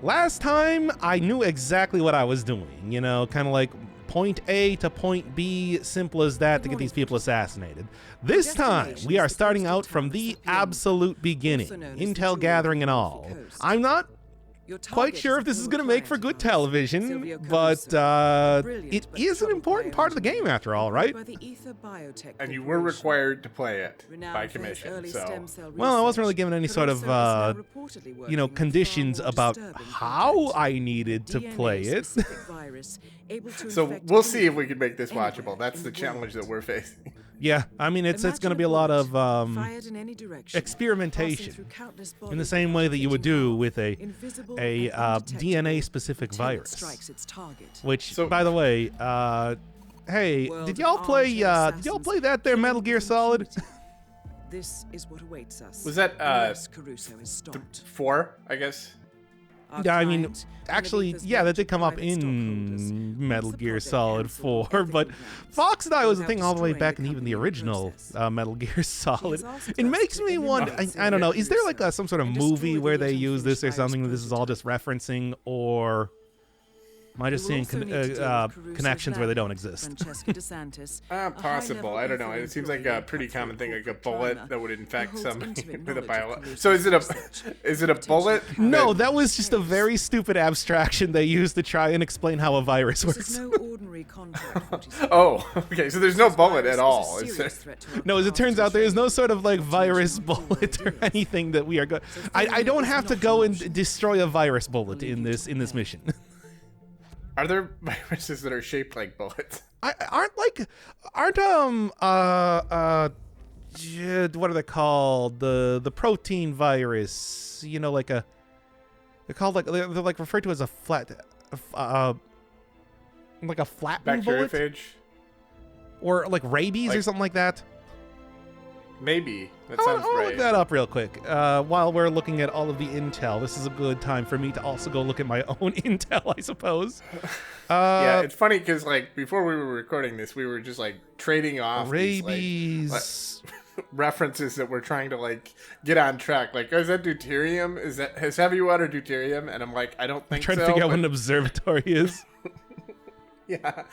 Last time, I knew exactly what I was doing, you know, kind of like point A to point B, simple as that to get these people assassinated. This time, we are starting out from the absolute beginning, intel gathering and all. I'm not quite sure if this is going to make for good television, but it is an important part of the game after all, right? And you were required to play it by commission, so... Well, I wasn't really given any sort of, you know, conditions about how I needed to play it. So we'll see if we can make this watchable. That's the challenge that we're facing. Yeah, I mean, it's going to be a lot of experimentation in the same way that you would do with a DNA-specific virus. Which, by the way, hey, did y'all play that there Metal Gear Solid? This is what awaits us. Was that 4, I guess? Yeah, I mean, actually, yeah, that did come up in Metal Gear Solid 4, but Fox and I was a thing all the way back in even the original Metal Gear Solid. It makes me wonder, I don't know, is there like some sort of movie where they use this or something that this is all just referencing, or am I just seeing connections where they don't exist? Possible. I don't know. It seems like a pretty common thing, like a bullet that would infect somebody with a bio. So is it a bullet? No, that was just a very stupid abstraction they used to try and explain how a virus works. Oh, okay. So there's no bullet at all. Is there? No, as it turns out, there is no sort of like virus bullet or anything that we are going. I don't have to go and destroy a virus bullet in this mission. Are there viruses that are shaped like bullets? Aren't what are they called? The protein virus. You know, like they're called like they're like referred to as a flat, like a flattened bullet, bacteriophage, or like rabies or something like that. Maybe. That sounds I'll right. look that up real quick. While we're looking at all of the intel, this is a good time for me to also go look at my own intel, I suppose. Yeah, it's funny because like before we were recording this, we were just like trading off rabies these, like, references that we're trying to like get on track. Like, is that deuterium? Has heavy water deuterium? And I'm like, I don't think so. I'm trying to figure out what an observatory is. Yeah,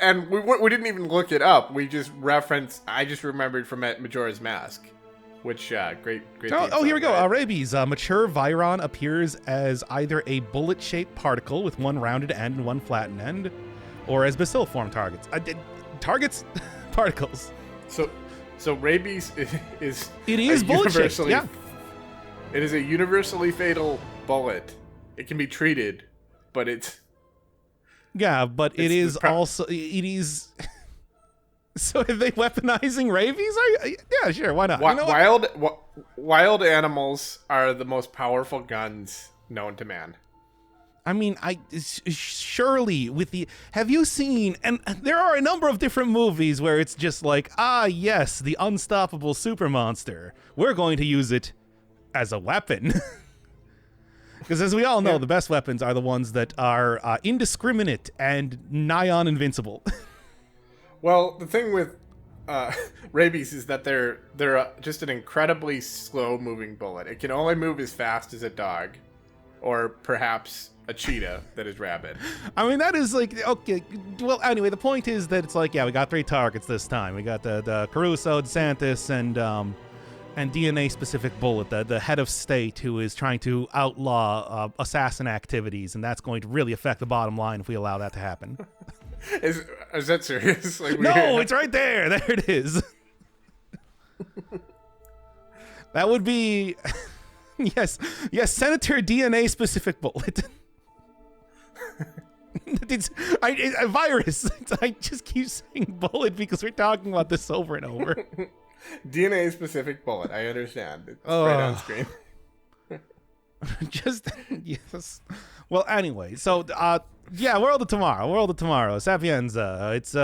and we didn't even look it up. We just referenced. I just remembered from Majora's Mask, which great. Oh, here we go. Rabies. Mature Viron appears as either a bullet-shaped particle with one rounded end and one flattened end, or as bacilliform targets. Particles. So rabies is bullet-shaped. Yeah. It is a universally fatal bullet. It can be treated, but it's. Yeah, but it is also, it is, so are they weaponizing rabies? Yeah, sure, why not? Wild animals are the most powerful guns known to man. I mean, surely have you seen, and there are a number of different movies where it's just like, yes, the unstoppable super monster. We're going to use it as a weapon. Because as we all know, the best weapons are the ones that are indiscriminate and nigh on invincible. Well, the thing with rabies is that they're just an incredibly slow-moving bullet. It can only move as fast as a dog, or perhaps a cheetah that is rabid. I mean, that is like, okay. Well, anyway, the point is that it's like, yeah, we got 3 targets this time. We got the Caruso, DeSantis, and DNA-specific bullet, the head of state who is trying to outlaw assassin activities, and that's going to really affect the bottom line if we allow that to happen. Is that serious? Like, no, it's right there. There it is. That would be... yes, Senator DNA-specific bullet. It's a virus. I just keep saying bullet because we're talking about this over and over. DNA specific bullet. I understand. It's right on screen. Yes. Well, anyway, so World of Tomorrow, Sapienza. It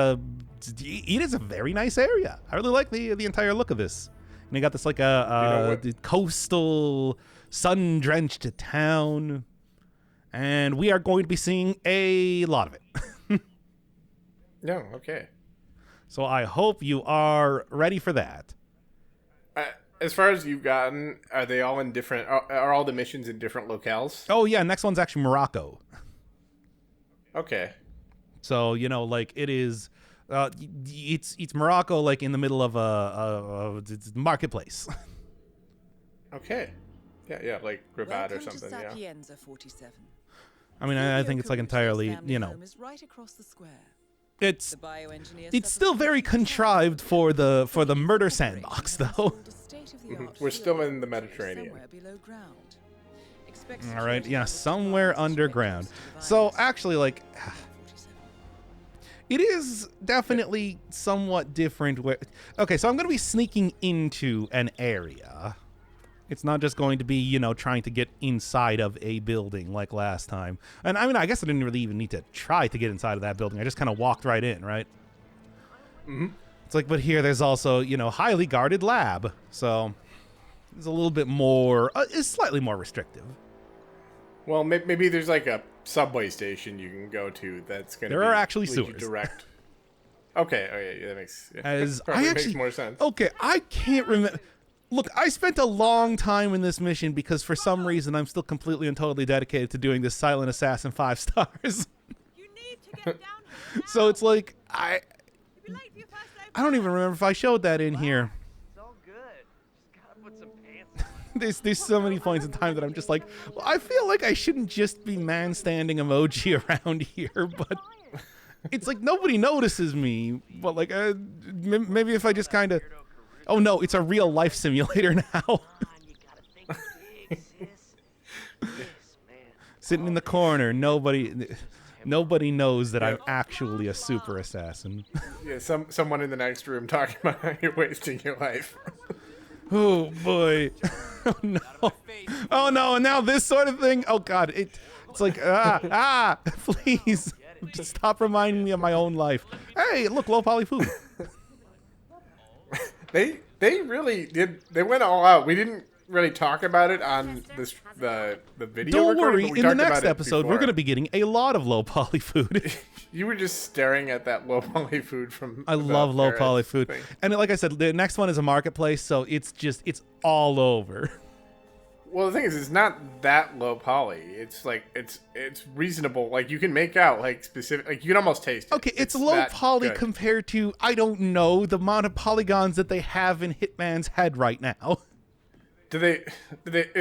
is a very nice area. I really like the entire look of this. And you got this like coastal, sun-drenched town, and we are going to be seeing a lot of it. No, okay. So I hope you are ready for that. as far as you've gotten, are they all in different? Are all the missions in different locales? Oh yeah, next one's actually Morocco. Okay. So you know, like it is, it's Morocco, like in the middle of a marketplace. Okay. Yeah, like Rabat or Welcome something. to Yeah. Sapienza 47. I mean, I think it's like entirely, you know, Home is right across the square. it's The bioengineer it's still very contrived for the murder sandbox, though. We're still in the Mediterranean. All right, yeah, somewhere underground. So actually, like, it is definitely somewhat different. Where, okay, so I'm going to be sneaking into an area. It's not just going to be, you know, trying to get inside of a building like last time. And I mean, I guess I didn't really even need to try to get inside of that building. I just kind of walked right in, right? Mm-hmm. It's like, but here there's also, you know, highly guarded lab. So it's a little bit more, it's slightly more restrictive. Well, maybe there's like a subway station you can go to that's going to There are actually lead you sewers. direct. Okay, yeah, that makes As probably I actually, makes more sense. Okay, I can't remember. Look, I spent a long time in this mission because for some reason I'm still completely and totally dedicated to doing this Silent Assassin 5 stars. You need to get down here now. So it's like, I You'll be late for your first day don't even remember if I showed that in here. It's all good. Just gotta put some pants on. There's so many points in time that I'm just like, well, I feel like I shouldn't just be man standing emoji around here, but it's like nobody notices me. But like, maybe if I just kind of, oh no, it's a real life simulator now. Come on, you gotta think big, sis. Yes, man. Sitting in the corner, nobody knows that I'm actually a super assassin. Yeah, someone in the next room talking about how you're wasting your life. Oh boy. Oh no. Oh no, and now this sort of thing. Oh god, it's like please. Just stop reminding me of my own life. Hey, look, low poly food. They really did. They went all out. We didn't really talk about it on the video. Don't worry, recording, but we in the talked next about it episode, we're before. going to be getting a lot of low poly food. You were just staring at that low poly food from. I the love low Paris poly food. thing. And like I said, the next one is a marketplace, so it's all over. Well, the thing is, it's not that low poly. It's like it's reasonable. Like you can make out like specific. Like you can almost taste it. Okay, it's low that poly good. compared to, I don't know, the amount of polygons that they have in Hitman's head right now. Do they?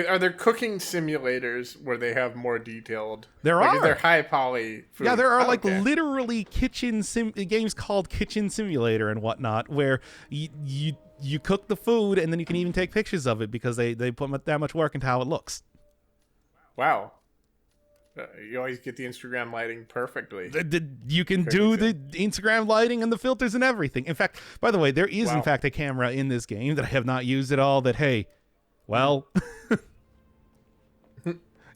Are there cooking simulators where they have more detailed? There like, are. Is there high poly food? Yeah, there are Oh, like okay. literally games called Kitchen Simulator and whatnot, where you cook the food and then you can even take pictures of it because they put that much work into how it looks. Wow. You always get the Instagram lighting perfectly. You can do the Instagram lighting and the filters and everything. In fact, by the way, there is in Wow. fact a camera in this game that I have not used at all. That hey, well,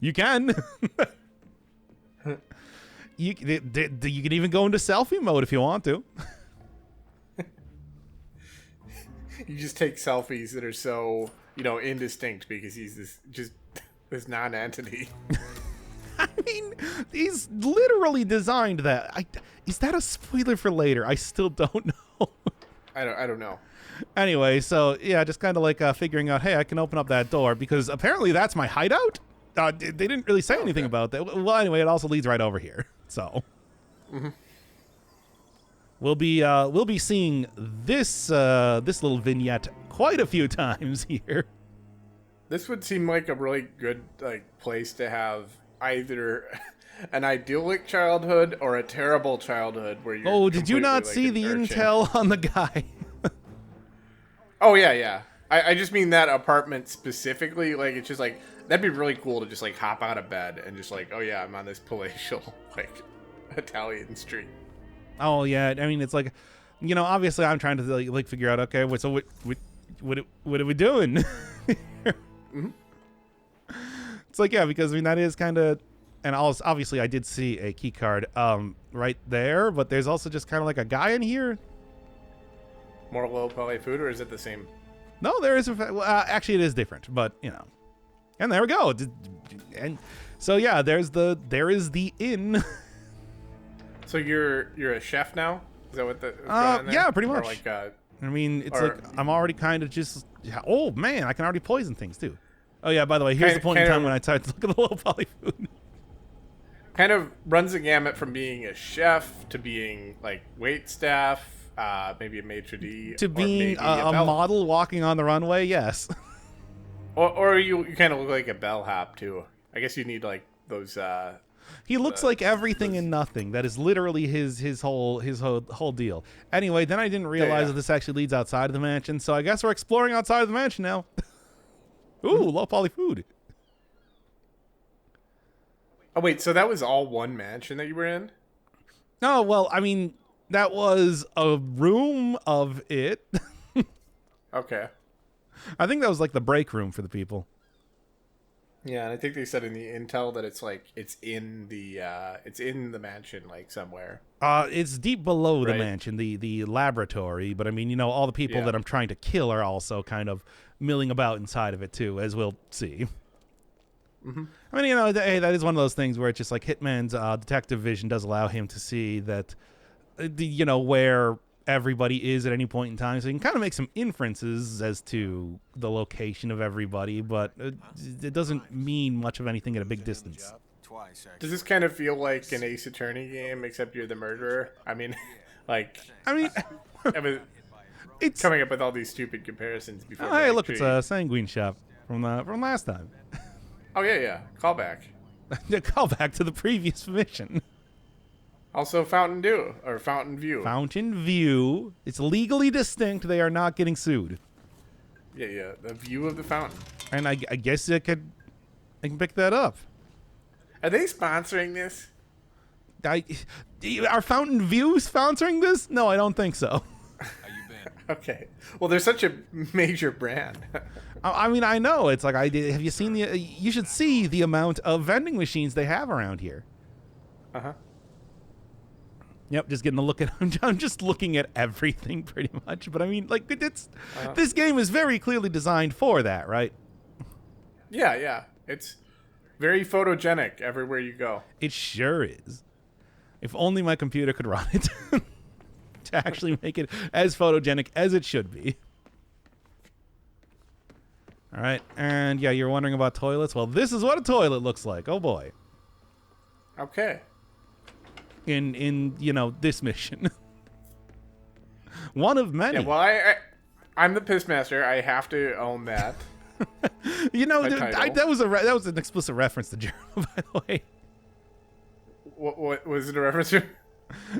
you can. You can even go into selfie mode if you want to. You just take selfies that are so, indistinct because he's this non-entity. I mean, he's literally designed that. Is that a spoiler for later? I still don't know. I don't know. Anyway, so yeah, just kind of like figuring out, hey, I can open up that door because apparently that's my hideout. They didn't really say anything about that. Well, anyway, it also leads right over here. So we'll be seeing this little vignette quite a few times here. This would seem like a really good place to have either an idyllic childhood or a terrible childhood where you're. Oh, did you not see completely, the an urchin. intel on the guy? Oh yeah. I just mean that apartment specifically. Like it's just like that'd be really cool to just like hop out of bed and just like, oh yeah, I'm on this palatial Italian street. Oh yeah, I mean it's like, obviously I'm trying to like figure out, okay, so what are we doing? Mm-hmm. It's like, yeah, because I mean that is kind of, and also obviously I did see a key card right there, but there's also just kind of like a guy in here. More low poly food, or is it the same? No, there is. Well, actually, it is different, but and there we go. And so yeah, there is the inn. So you're a chef now? Is that what the? Yeah, pretty Or much. like I mean, it's Or- like I'm already kind of just. Oh man, I can already poison things too. Oh yeah, by the way, here's the point in kind time of- when I started to look at the low poly food. Kind of runs the gamut from being a chef to being like wait staff, maybe a maitre d, To or being maybe a bell- model walking on the runway, yes. or you kind of look like a bellhop too. I guess you need like those. He looks like everything and nothing. That is literally his whole deal. Anyway, then I didn't realize yeah. that this actually leads outside of the mansion, so I guess we're exploring outside of the mansion now. Ooh, low poly food. Oh wait, so that was all one mansion that you were in? Oh well, I mean that was a room of it. Okay. I think that was like the break room for the people. Yeah, and I think they said in the intel that it's like it's in the mansion like somewhere. It's deep below the Right. mansion, the laboratory. But I mean, you know, all the people Yeah. that I'm trying to kill are also kind of milling about inside of it too, as we'll see. Mm-hmm. I mean, you know, hey, that is one of those things where it's just like Hitman's detective vision does allow him to see that, you know, where everybody is at any point in time. So you can kind of make some inferences as to the location of everybody, but it doesn't mean much of anything at a big distance. Does this kind of feel like an Ace Attorney game, except you're the murderer? I mean, like, I mean, I was it's... coming up with all these stupid comparisons before. Oh, hey, getting look, it's treated. a Sanguine shop from last time. Oh yeah. Callback. Call back to the previous mission. Also, Fountain Dew or Fountain View. Fountain View. It's legally distinct. They are not getting sued. Yeah. The view of the fountain. And I guess I can pick that up. Are they sponsoring this? Are Fountain View sponsoring this? No, I don't think so. Okay. Well, they're such a major brand. I mean, I know. It's like, have you seen you should see the amount of vending machines they have around here. Uh-huh. Yep, just getting a look at. I'm just looking at everything pretty much. But I mean, like, this game is very clearly designed for that, right? Yeah. It's very photogenic everywhere you go. It sure is. If only my computer could run it to actually make it as photogenic as it should be. All right, and yeah, you're wondering about toilets. Well, this is what a toilet looks like. Oh boy. Okay. In you know, this mission. One of many. Yeah, well, I'm the pissmaster. I have to own that. You know, My title. that was an explicit reference to German, by the way. What was it a reference to?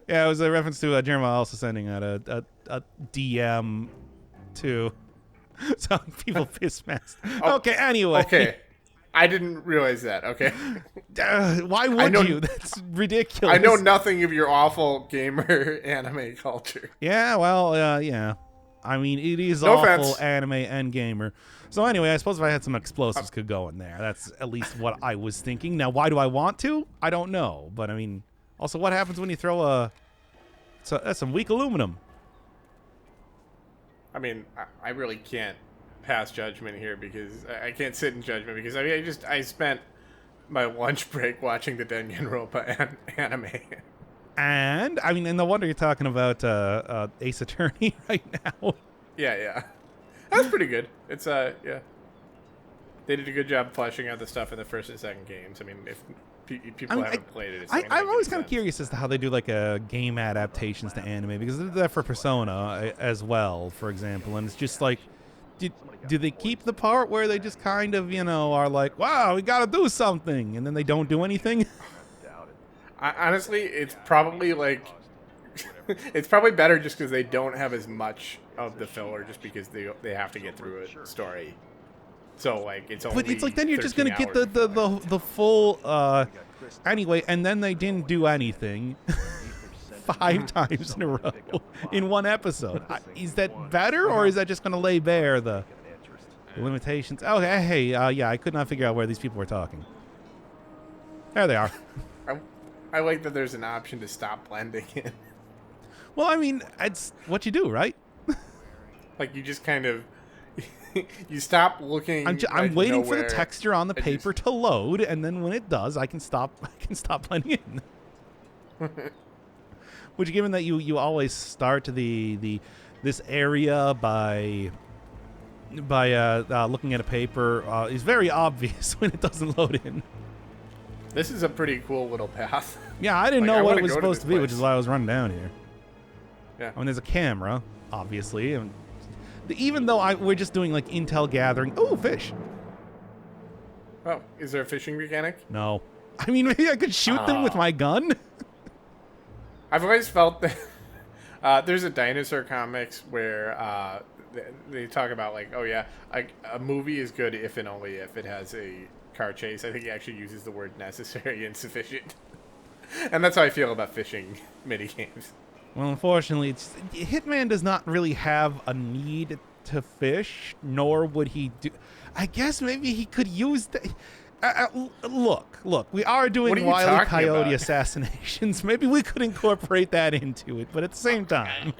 Yeah, it was a reference to Jeremiah also sending out a DM to some people pissmaster. Oh, Okay, anyway. Okay. I didn't realize that. Okay. Why would know- you? That's ridiculous. I know nothing of your awful gamer anime culture. Yeah, well, yeah. I mean, it is No awful offense. anime and gamer. So anyway, I suppose if I had some explosives could go in there. That's at least what I was thinking. Now, why do I want to? I don't know. But I mean, also, what happens when you throw that's some weak aluminum. I mean, I really can't pass judgment here because I can't sit in judgment because I mean, I spent my lunch break watching the Danganronpa anime. And I mean, and no wonder you're talking about Ace Attorney right now. Yeah. That's pretty good. It's yeah. They did a good job fleshing out the stuff in the first and second games. I mean, if people haven't played it, it's not gonna I'm make always any kind of sense. curious as to how they do like a game adaptations to anime, because they did that for Persona as well, for example. And it's just like, do they keep the part where they just kind of, you know, are like, wow, we got to do something, and then they don't do anything? Honestly, it's probably like it's probably better just because they don't have as much of the filler, just because they have to get through a story. So like it's only. But it's like then you're just gonna 13 get hours the full anyway, and then they didn't do anything 5 times in a row in one episode. Is that better, or is that just gonna lay bare the limitations? Oh, hey, yeah, I could not figure out where these people were talking. There they are. I like that there's an option to stop blending in. Well, I mean, it's what you do, right? Like you just kind of you stop looking. I'm like, waiting for the nowhere, texture on the and paper to load, and then when it does, I can stop blending in. Which, given that you always start the this area by looking at a paper is very obvious when it doesn't load in. This is a pretty cool little path. Yeah, I didn't Like, know I what wanna it was go to supposed this to be, which place. is why I was running down here. Yeah. I mean, there's a camera, obviously, and even though we're just doing like intel gathering. Oh, fish. Oh, is there a fishing mechanic? No. I mean, maybe I could shoot them with my gun. I've always felt that there's a dinosaur comics where they talk about like, oh yeah, a movie is good if and only if it has a car chase. I think he actually uses the word necessary and sufficient. And that's how I feel about fishing mini games. Well, unfortunately, Hitman does not really have a need to fish, nor would he do. I guess maybe he could use the. Look, we are What doing are you Wile E. talking Coyote about? assassinations. Maybe we could incorporate that into it, but at the same time,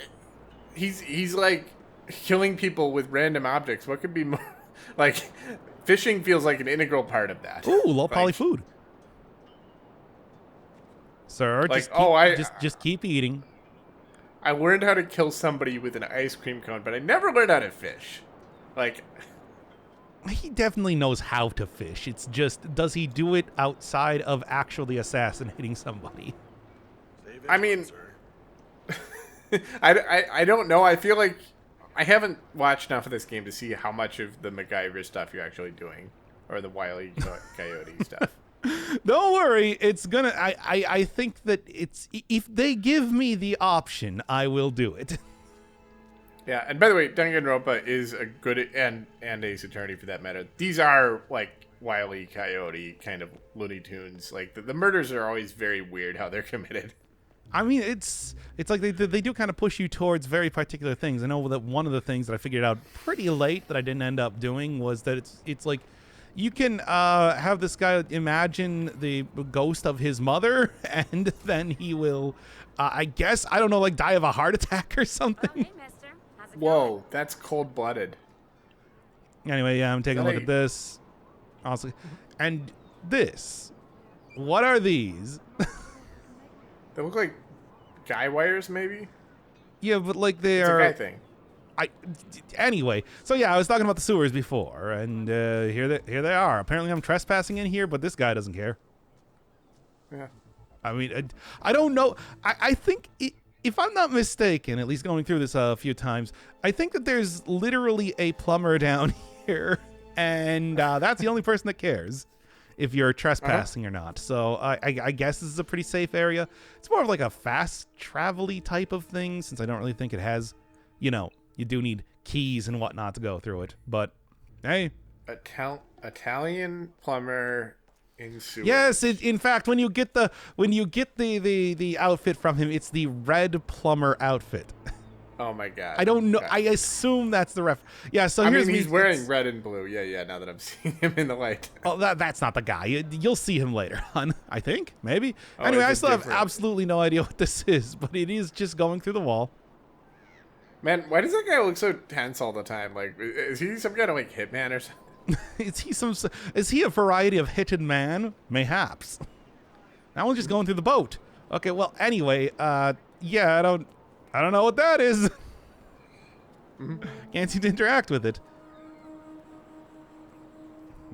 He's like killing people with random objects. What could be more like fishing feels like an integral part of that. ooh, low poly Like, food, sir. Like, just keep, oh, just keep eating. I learned how to kill somebody with an ice cream cone, but I never learned how to fish. Like, He definitely knows how to fish. It's just, does he do it outside of actually assassinating somebody? I mean, I don't know. I feel like I haven't watched enough of this game to see how much of the MacGyver stuff you're actually doing, or the Wile E. Coyote stuff. Don't worry, it's gonna. I think that it's, if they give me the option, I will do it. Yeah, and by the way, Danganronpa is a good and Ace Attorney for that matter. These are like Wile E. Coyote kind of Looney Tunes. Like the murders are always very weird how they're committed. I mean, it's like they do kind of push you towards very particular things. I know that one of the things that I figured out pretty late that I didn't end up doing was that it's like you can have this guy imagine the ghost of his mother, and then he will, I guess, I don't know, like die of a heart attack or something. Hey, mister. How's it Whoa, that's cold-blooded. Anyway, yeah, I'm taking a look at this. Also, and this. What are these? They look like guy wires, maybe. Yeah, but like It's they a are. guy thing. Anyway, so yeah, I was talking about the sewers before, and here they are. Apparently, I'm trespassing in here, but this guy doesn't care. Yeah. I mean, I don't know. I think if I'm not mistaken, at least going through this a few times, I think that there's literally a plumber down here, and that's the only person that cares if you're trespassing or not. So I guess this is a pretty safe area. It's more of like a fast travel-y type of thing, since I don't really think it has, you do need keys and whatnot to go through it. But hey. Italian plumber in sewers. Yes, in fact, when you get the outfit from him, it's the red plumber outfit. Oh my god. I don't know. Okay. I assume that's the ref. Yeah. So I here's mean, me. he's wearing red and blue. Yeah. Now that I'm seeing him in the light. Oh, that's not the guy. You'll see him later on. I think maybe. Oh, Anyway, is I it still have different? absolutely no idea what this is, but it is just going through the wall. Man, why does that guy look so tense all the time? Like, is he some kind of like hitman or something? Is he a variety of hidden man? Mayhaps. That one's just going through the boat. Okay. Well, anyway. Yeah. I don't know what that is. Can't seem to interact with it.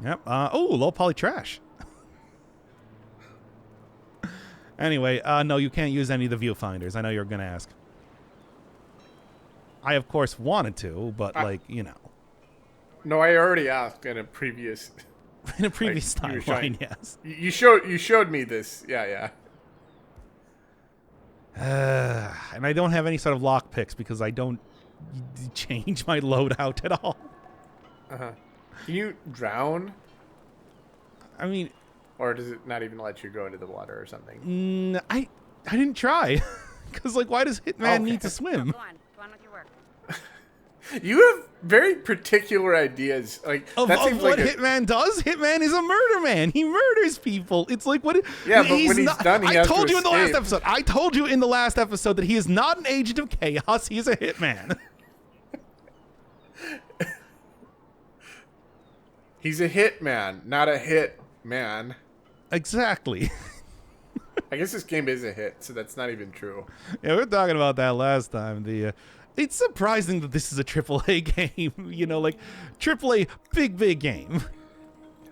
Yep. Oh, low poly trash. Anyway, no, you can't use any of the viewfinders. I know you're gonna ask. I of course wanted to, but No, I already asked in a previous. in a previous you were showing- timeline, yes. You showed me this. Yeah. And I don't have any sort of lock picks because I don't change my loadout at all. Can you drown, I mean, or does it not even let you go into the water or something? I didn't try. Because, why does Hitman need to swim? Go on with your work. You have very particular ideas. Like Of that seems what like Hitman does? Hitman is a murder man. He murders people. It's like, what? Yeah, but when he's done, he I has told to you in the last escape. episode. I told you in the last episode that he is not an agent of chaos. He is a hitman. He's a hitman, not a hit man. Exactly. I guess this game is a hit, so that's not even true. Yeah, we were talking about that last time. It's surprising that this is a AAA game, you know, like AAA big game.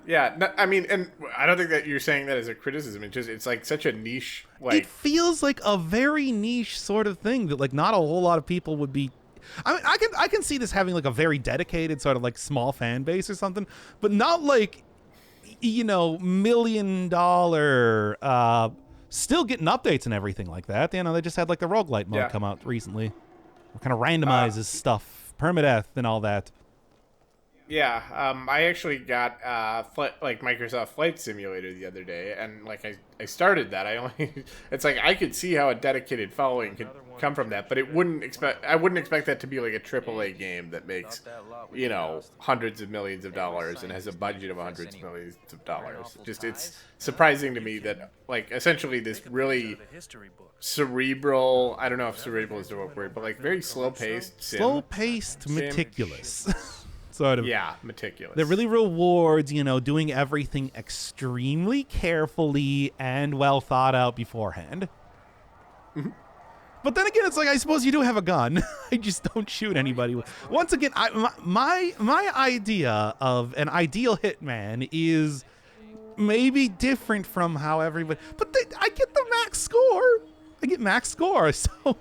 Yeah, no, I mean, and I don't think that you're saying that as a criticism. It's like such a niche, like It feels like a very niche sort of thing that like not a whole lot of people would be. I mean, I can see this having like a very dedicated sort of like small fan base or something, but not like, you know, $1 million still getting updates and everything like that. You know, they just had like the roguelite mode come out recently. It kind of randomizes stuff, permadeath and all that. Yeah, I actually got like Microsoft Flight Simulator the other day, and like I started that. It's like I could see how a dedicated following could come from that, but I wouldn't expect that to be like a AAA game that makes, you know, hundreds of millions of dollars and has a budget of hundreds of millions of dollars. Just it's surprising to me that like essentially this really cerebral, I don't know if cerebral is the right word, but like very slow-paced, meticulous. Sort of. Yeah, meticulous. That really rewards, you know, doing everything extremely carefully and well thought out beforehand. But then again, it's like, I suppose you do have a gun. I just don't shoot anybody. Once again, my idea of an ideal hitman is maybe different from how everybody... But I get the max score. I get max score, so...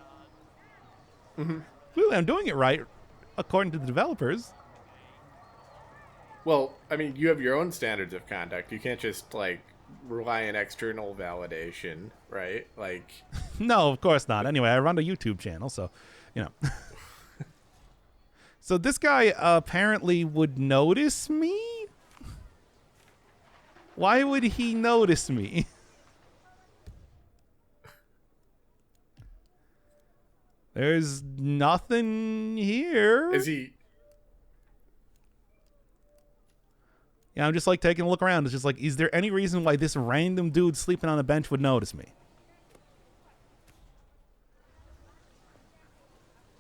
Clearly I'm doing it right, according to the developers. Well, I mean, you have your own standards of conduct. You can't just, like, rely on external validation, right? Like... No, of course not. Anyway, I run a YouTube channel, so, you know. So this guy apparently would notice me? Why would he notice me? There's nothing here. Is he... Yeah, I'm just like taking a look around. It's just like, is there any reason why this random dude sleeping on a bench would notice me?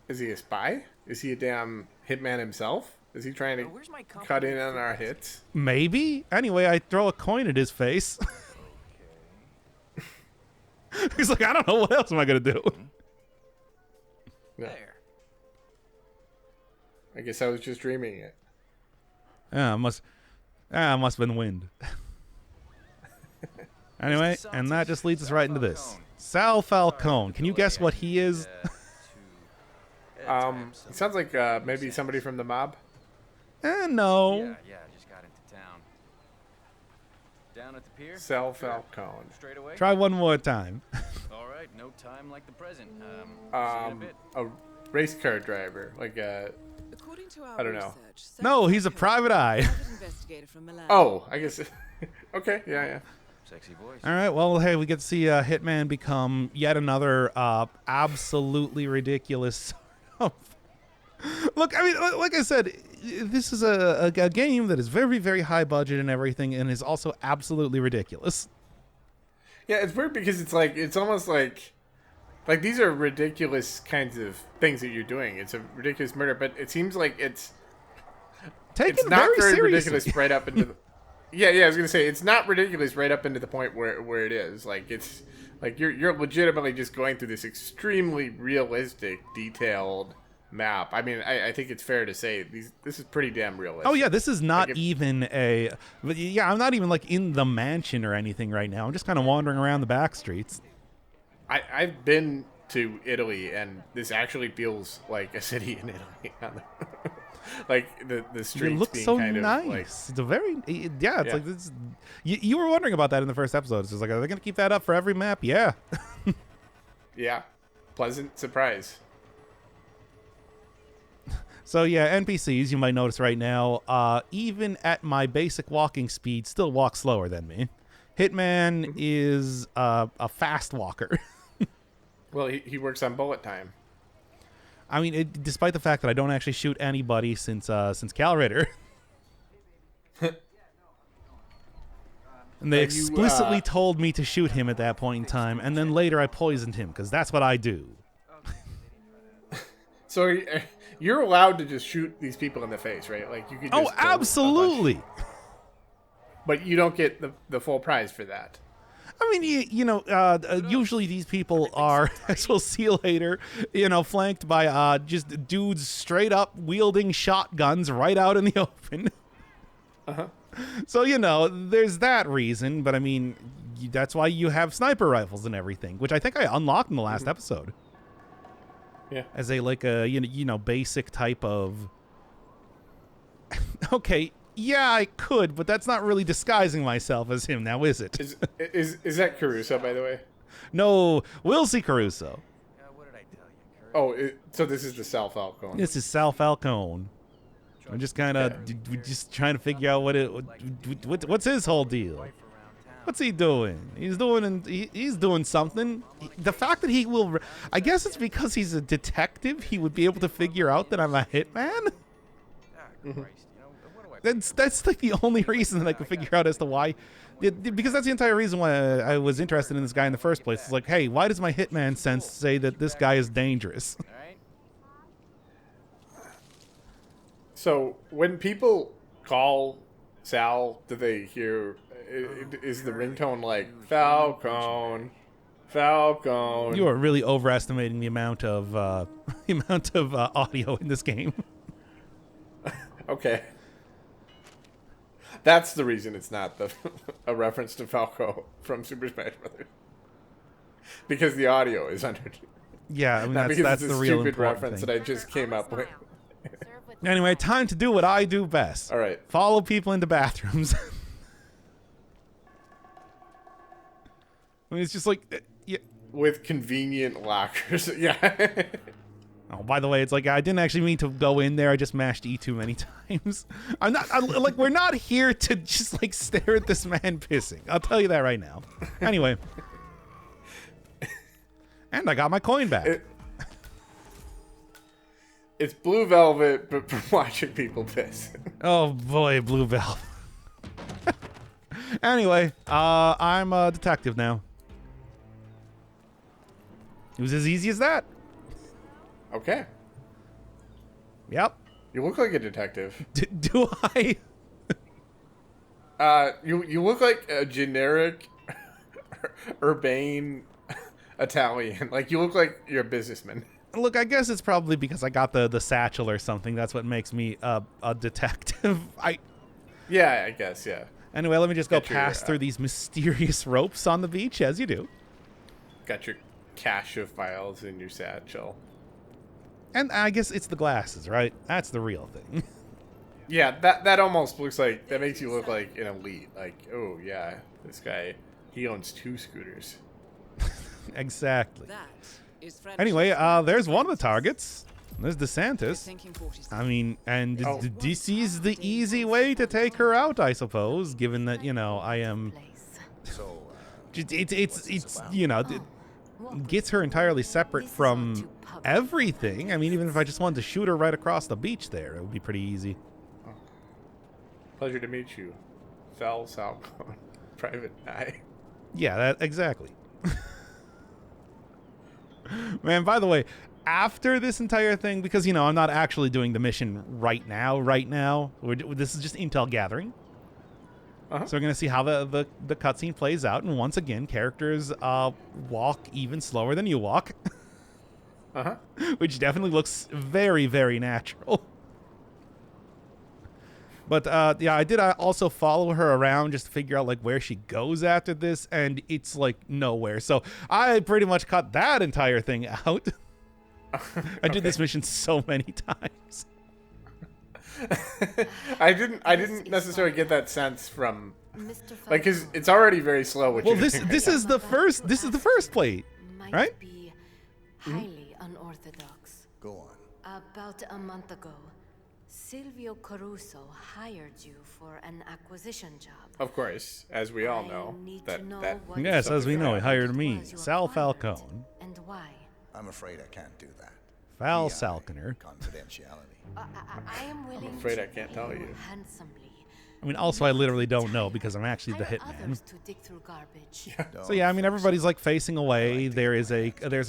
Is he a spy? Is he a damn hitman himself? Is he trying to cut in on our hits? Maybe. Anyway, I throw a coin at his face. He's like, I don't know, what else am I going to do? No. I guess I was just dreaming it. Yeah, must have been wind. Anyway, and that just leads us right into this. Sal Falcone. Can you guess what he is? It sounds like maybe somebody from the mob. No. Yeah, just got into town. Down at the pier? Sal Falcone. Straight away? Try one more time. All right, no time like the present. A race car driver, like According to our I don't know. research, No, he's a private eye. private investigator from Milan. Oh, I guess. Okay, yeah. Sexy voice. All right, well, hey, we get to see Hitman become yet another absolutely ridiculous sort of... Look, I mean, like I said, this is a game that is very, very high budget and everything, and is also absolutely ridiculous. Yeah, it's weird because it's almost like these are ridiculous kinds of things that you're doing. It's a ridiculous murder, but it seems like it's Taken not very seriously. ridiculous right up into the... Yeah, I was gonna say it's not ridiculous right up into the point where it is. Like it's like you're legitimately just going through this extremely realistic, detailed map. I mean, I think it's fair to say this is pretty damn realistic. Oh yeah, this is not even a... But yeah, I'm not even like in the mansion or anything right now. I'm just kind of wandering around the back streets. I've been to Italy, and this actually feels like a city in Italy. Like the streets It looks being so kind nice. of like... It's a very... Yeah, it's like this... You were wondering about that in the first episode. It's just like, are they going to keep that up for every map? Yeah. Yeah. Pleasant surprise. So yeah, NPCs, you might notice right now, even at my basic walking speed, still walk slower than me. Hitman is a fast walker. Well, he works on bullet time. I mean, despite the fact that I don't actually shoot anybody since Cal Ritter. And they explicitly told me to shoot him at that point in time, and then later I poisoned him, because that's what I do. So you're allowed to just shoot these people in the face, right? Like you could just Oh, absolutely. But you don't get the full prize for that. I mean, usually these people are, as we'll see later, flanked by just dudes straight up wielding shotguns right out in the open. Uh-huh. So, there's that reason, but I mean, that's why you have sniper rifles and everything, which I think I unlocked in the last episode. Yeah. As a, basic type of... Okay, yeah, I could, but that's not really disguising myself as him now, is it? Is that Caruso, by the way? No, we'll see Caruso. What did I tell you, Kurt? Oh, so this is the Sal Falcone. This is Sal Falcone. I'm just kind of just trying to figure out what's his whole deal. What's he doing? He's doing something. The fact that he will, I guess it's because he's a detective. He would be able to figure out that I'm a hitman. That's like the only reason that I could figure out as to why. Because that's the entire reason why I was interested in this guy in the first place. It's like, hey, why does my hitman sense say that this guy is dangerous? So when people call Sal, do they hear? Is the ringtone like Falcone, Falcone? You are really overestimating the amount of audio in this game. Okay, that's the reason it's not a reference to Falco from Super Smash Brothers, because the audio is under. Yeah, I mean Not that's it's the a real stupid important reference thing. that I just came up with. Anyway, time to do what I do best. All right. Follow people into bathrooms. I mean, it's just like, yeah. With convenient lockers, yeah. Oh, by the way, it's like I didn't actually mean to go in there. I just mashed E too many times. We're not here to just like stare at this man pissing. I'll tell you that right now. Anyway. And I got my coin back. It's Blue Velvet, but for watching people piss. Oh boy, Blue Velvet. Anyway, I'm a detective now. It was as easy as that. Okay. Yep. You look like a detective. Do I? You look like a generic urbane Italian. Like, you look like you're a businessman. Look, I guess it's probably because I got the satchel or something. That's what makes me a detective. Yeah, I guess, yeah. Anyway, let me just go Get your, pass through these mysterious ropes on the beach, as you do. Got your cache of files in your satchel. And I guess it's the glasses, right? That's the real thing. Yeah, that almost looks like, that makes you look like an elite. Like, oh, yeah, this guy, he owns 2 scooters. Exactly. That is French. Anyway, there's one of the targets. There's DeSantis. Thinking 40 I mean, and Oh. this is the easy way to take her out, I suppose, given that, I am... So, It's gets her entirely separate from everything. I mean, even if I just wanted to shoot her right across the beach there, it would be pretty easy. Pleasure to meet you. Sal Falcone, Private Eye. Yeah, that exactly. Man, by the way, after this entire thing, because, I'm not actually doing the mission right now. This is just intel gathering. Uh-huh. So we're going to see how the cutscene plays out. And once again, characters walk even slower than you walk. Uh-huh. Which definitely looks very, very natural. But, yeah, I did also follow her around just to figure out, where she goes after this, and it's, nowhere. So I pretty much cut that entire thing out. I did this mission so many times. I didn't necessarily get that sense from, because it's already very slow. Well, this is the first plate, right? Be highly unorthodox. go on. About a month ago, Silvio Caruso hired you for an acquisition job. Of course, as we all I know, need that to know that what Yes, as we know, he hired me, was your Sal appointment Falcone. And why? I'm afraid I can't do that. Val PI, Salkiner. Confidentiality. I am willing afraid to I can't pay tell you. handsomely. I mean, also, I literally don't know because I'm actually the Hire hitman. others to dig through garbage. So yeah, I mean, everybody's facing away. There's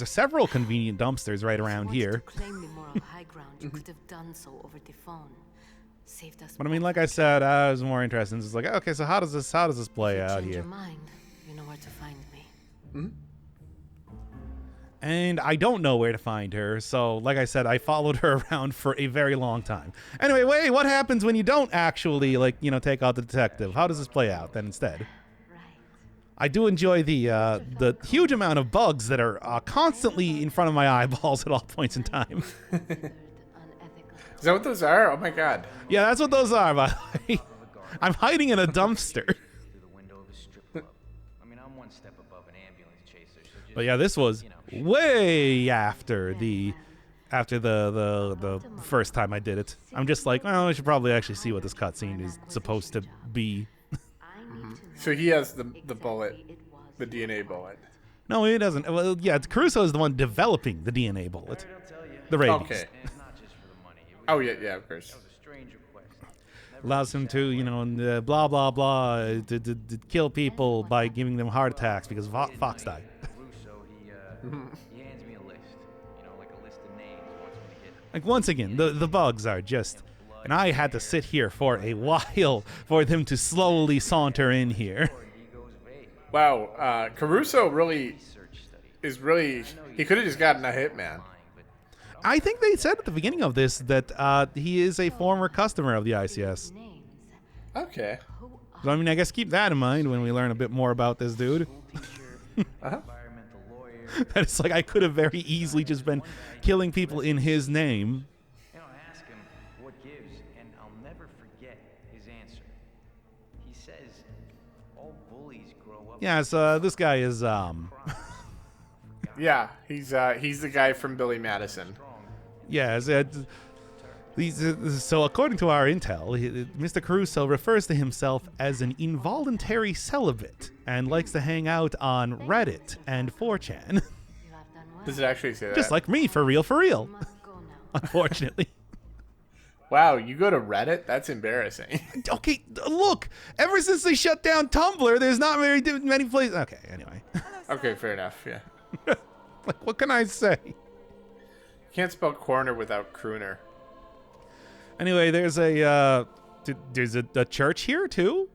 several convenient dumpsters right around If you here. wanted to claim the moral high ground, you could have done so over the phone. Saved us. But I mean, like I said, I was more interested in just okay, so how does this play out Change here? your mind. You You know where to find me. And I don't know where to find her, so like I said, I followed her around for a very long time. Anyway, wait, what happens when you don't actually, like, you know, take out the detective? How does this play out then instead? Right. I do enjoy the huge amount of bugs that are constantly in front of my eyeballs at all points in time. Unethical. Is that what those are? Oh my god. Yeah, that's what those are, by the way. I'm hiding in a dumpster. Through the window of a strip club. I mean, I'm one step above an ambulance chaser, so just, But yeah, this was way after the first time I did it. I'm just like, well, I should probably actually see what this cutscene is supposed to be. I need to know So he has the bullet, exactly it was the you DNA wanted. bullet. No, he doesn't. Well, yeah, Caruso is the one developing the DNA bullet. The rabies. Okay. and it's not just for the money. It was, Oh yeah, of course. that was a strange request. Allows him to, you know, blah, blah, blah, to kill people by giving them heart attacks because Fox died. Russo, he hands me a list. You know, like a list of names. Wants me to get Like, once again, the bugs are just... And I had to sit here for a while for them to slowly saunter in here. egos vague. Wow, Caruso really Research study. is really. He could have just gotten a hitman. I think they said at the beginning of this that he is a former customer of the ICS. Names. Okay. Who So, I mean, I guess keep that in mind when we learn a bit more about this dude. Teacher, environmental lawyer. That it's like I could have very easily just been killing people in his name. You know, I ask him what gives, and I'll never forget his answer. He says, all bullies grow up. Yeah, so this guy is, Yeah, he's the guy from Billy Madison. yeah, so according to our intel, Mr. Caruso refers to himself as an involuntary celibate and likes to hang out on Reddit and 4chan. you have done well. Does it actually say that? Just like me, for real, for real. Must go now. Unfortunately. Wow, you go to Reddit? That's embarrassing. Okay, look, ever since they shut down Tumblr, there's not very many places. Okay, anyway. Okay, fair enough. Yeah. Like, what can I say? Can't spell corner without crooner. Anyway, there's a church here too.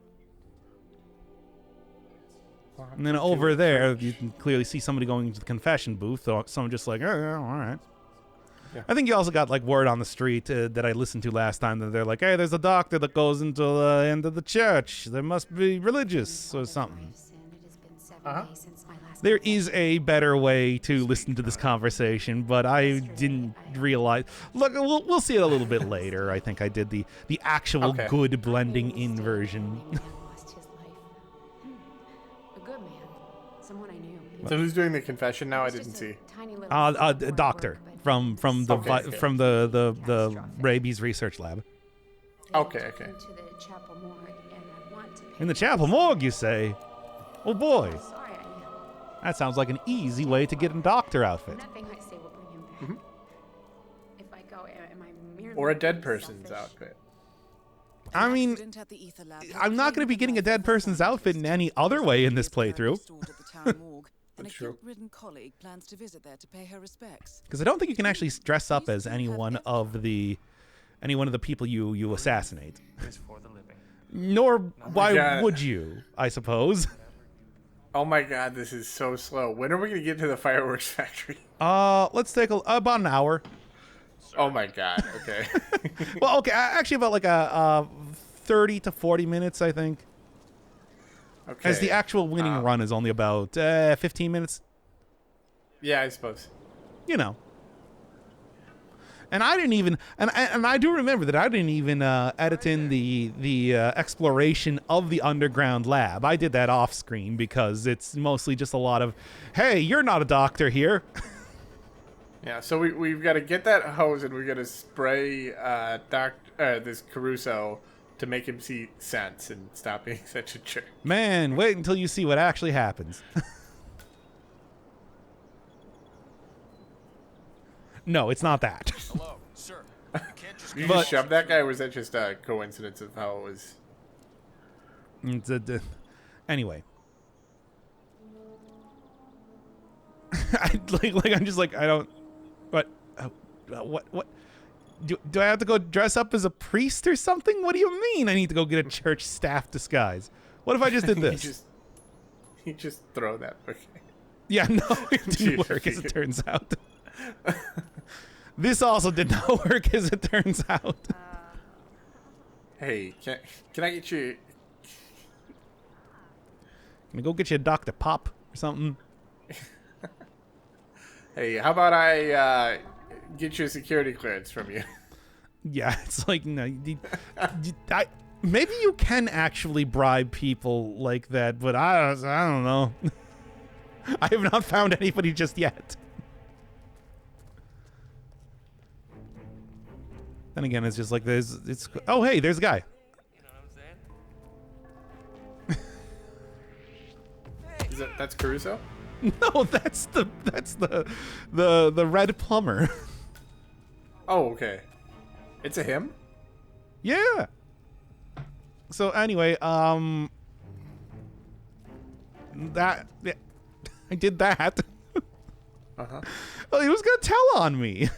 And then over there, you can clearly see somebody going into the confession booth. So someone just like, oh, yeah, all right. Yeah. I think you also got like word on the street that I listened to last time that they're like, hey, there's a doctor that goes into the end of the church. They must be religious or something. There is a better way to listen to this conversation, but I didn't realize. Look, we'll see it a little bit later. I think I did the actual Okay. good blending in version. A good man. Someone I knew. So who's doing the confession now? I didn't see. A doctor from the Okay. from the rabies research lab. Okay. To the chapel morgue, and I want to pay. In the chapel morgue, you say? Oh boy, Sorry, that sounds like an easy way to get a doctor outfit. nothing I say will bring him back. If I go, am I merely Or a dead being person's selfish? outfit. I mean, Accident at the ether lab I'm not going to be getting a dead person's outfit in any other way in this playthrough. Stored at the town morgue, and a That's true. guilt-ridden colleague plans to visit there to pay her respects. Because I don't think you can actually dress up as any one of the people you assassinate. Is for the living. Nor why God. would you? I suppose. Oh my god, this is so slow. When are we gonna get to the fireworks factory? Let's take about an hour. Oh my god. Okay. Well, okay, actually about like a 30 to 40 minutes, I think. Okay. As the actual winning run is only about 15 minutes. Yeah, I suppose. You know. And I didn't even, and I do remember that I didn't even edit in the exploration of the underground lab. I did that off screen because it's mostly just a lot of, hey, you're not a doctor here. Yeah. So we've got to get that hose and we're gonna spray this Caruso to make him see sense and stop being such a jerk. Man, wait until you see what actually happens. No, it's not that. Hello, sir. You can't just You But- just shoved that guy, or was that just a coincidence of how it was? Anyway. I'm just like, I don't. What? What? Do I have to go dress up as a priest or something? What do you mean I need to go get a church staff disguise? What if I just did You this? just You just throw that bouquet. Yeah, no, it didn't work as it turns out. This also did not work as it turns out. Hey, can I get you? Can I go get you a Dr. Pop or something? Hey, how about I get you a security clearance from you? Yeah, it's like, no, maybe you can actually bribe people like that, but I don't know. I have not found anybody just yet. Then again, it's just like oh, hey, there's a guy. You know what I'm saying? That's Caruso? No, that's the red plumber. Oh, okay. It's a him? Yeah. So anyway, that yeah, I did that. Uh-huh. Well, he was gonna tell on me.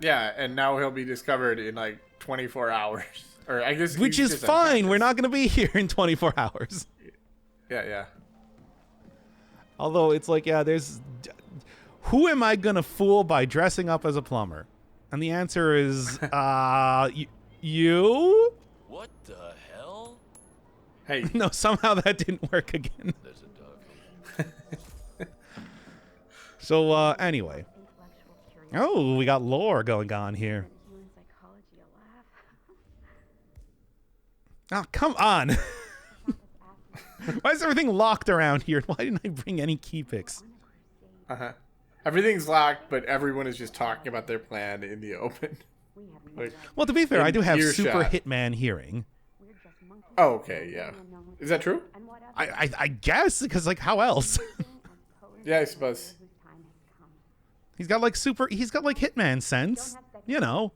Yeah, and now he'll be discovered in like 24 hours. Or I guess Which he's is just fine. unconscious. We're not gonna be here in 24 hours. Yeah. Although it's like, yeah, who am I gonna fool by dressing up as a plumber? And the answer is, you? What the hell? Hey, No, somehow that didn't work again. There's a dog. So, anyway. Oh, we got lore going on here. Human psychology a laugh. Oh, come on. Why is everything locked around here? Why didn't I bring any key picks? uh-huh. Everything's locked, but everyone is just talking about their plan in the open. Like, Well, to be fair, I do have earshot. super Hitman hearing. oh, okay, yeah. Is that true? I guess, because, like, how else? Yeah, I suppose. He's got like Hitman sense, you know.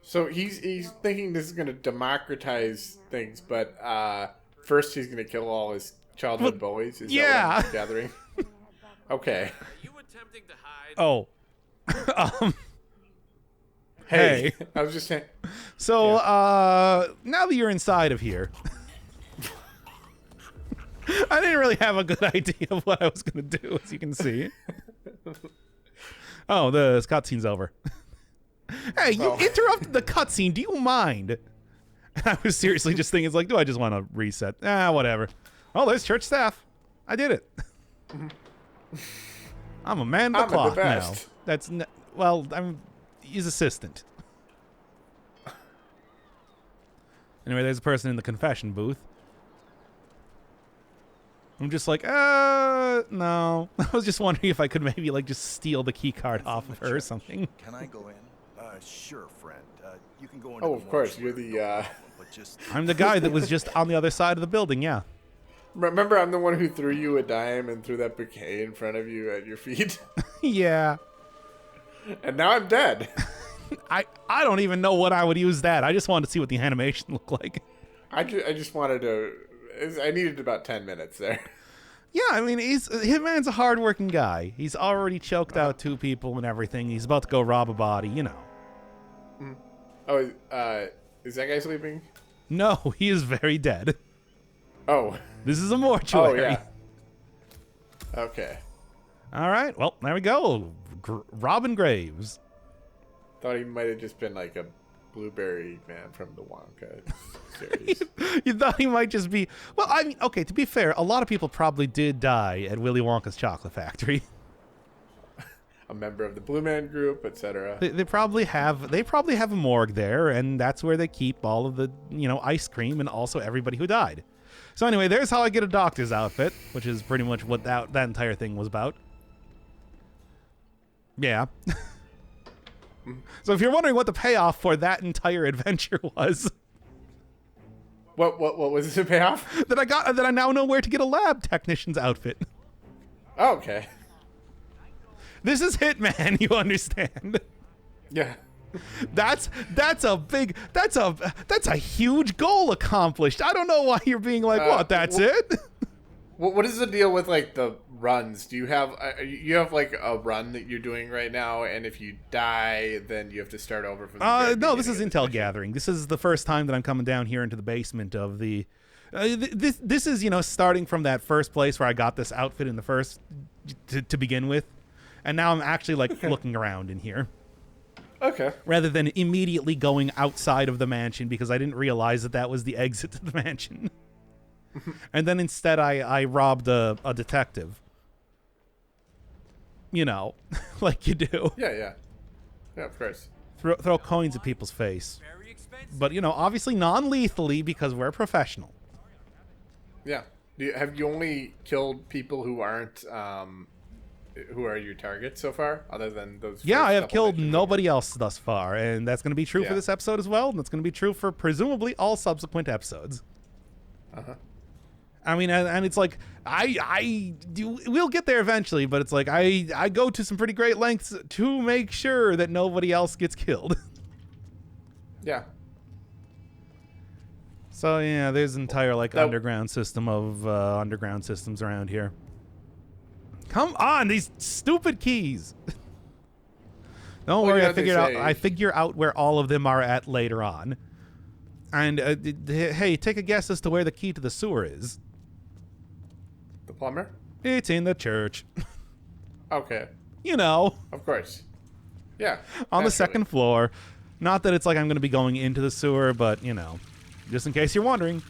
So he's thinking this is going to democratize things, but first he's going to kill all his childhood bullies. Is yeah. that what I'm gathering? Okay. Are you attempting to hide? Oh. Hey, I was just saying. So, now that you're inside of here, I didn't really have a good idea of what I was going to do, as you can see. Oh, the cutscene's over. Hey, you interrupted the cutscene. Do you mind? I was seriously just thinking, it's like, do I just want to reset? Whatever. Oh, there's church staff. I did it. I'm a man of the clock now. That's well, I'm his assistant. Anyway, there's a person in the confession booth. I'm just like, no. I was just wondering if I could maybe like just steal the key card off of her or something. Can I go in? Sure, friend. You can go in. Oh, of course. You're the. I'm the guy that was just on the other side of the building. Yeah. Remember, I'm the one who threw you a dime and threw that bouquet in front of you at your feet. Yeah. And now I'm dead. I don't even know what I would use that. I just wanted to see what the animation looked like. I just wanted to. I needed about 10 minutes there. Yeah, I mean, Hitman's a hardworking guy. He's already choked out 2 people and everything. He's about to go rob a body, you know. Oh, is that guy sleeping? No, he is very dead. Oh. This is a mortuary. Oh, yeah. Okay. All right, well, there we go. Robin Graves. Thought he might have just been like a blueberry man from the Wonka series. You thought he might just be... Well, I mean, okay, to be fair, a lot of people probably did die at Willy Wonka's chocolate factory. A member of the Blue Man Group, etc. They probably have a morgue there, and that's where they keep all of the, ice cream and also everybody who died. So anyway, there's how I get a doctor's outfit, which is pretty much what that entire thing was about. Yeah. So if you're wondering what the payoff for that entire adventure was... What was the payoff? that I now know where to get a lab technician's outfit. Oh, okay. This is Hitman, you understand? Yeah. That's a huge goal accomplished. I don't know why you're being like, what? That's it? What is the deal with like the runs? Do you have like a run that you're doing right now, and if you die, then you have to start over from the very no, this beginning is of the intel mission? gathering. This is the first time that I'm coming down here into the basement of the This is, starting from that first place where I got this outfit in the first to begin with, and now I'm actually like looking around in here. Okay. Rather than immediately going outside of the mansion because I didn't realize that was the exit to the mansion. And then instead I robbed a detective. Like you do. Yeah, of course. Throw coins at people's face. But, obviously non-lethally because we're professional. Yeah. Have you only killed people who aren't, who are your targets so far, other than those? Yeah, I have couple killed missions? nobody else thus far, and that's going to be true for this episode as well, and that's going to be true for presumably all subsequent episodes. Uh-huh. I mean, and it's like, we'll get there eventually, but it's like, I go to some pretty great lengths to make sure that nobody else gets killed. Yeah. So, yeah, there's an entire, underground system of underground systems around here. Come on, these stupid keys. Don't worry, I figure out where all of them are at later on. And, hey, take a guess as to where the key to the sewer is. The plumber? It's in the church. Okay. Of course. Yeah. On the second floor. Not that it's like I'm going to be going into the sewer, but, just in case you're wondering.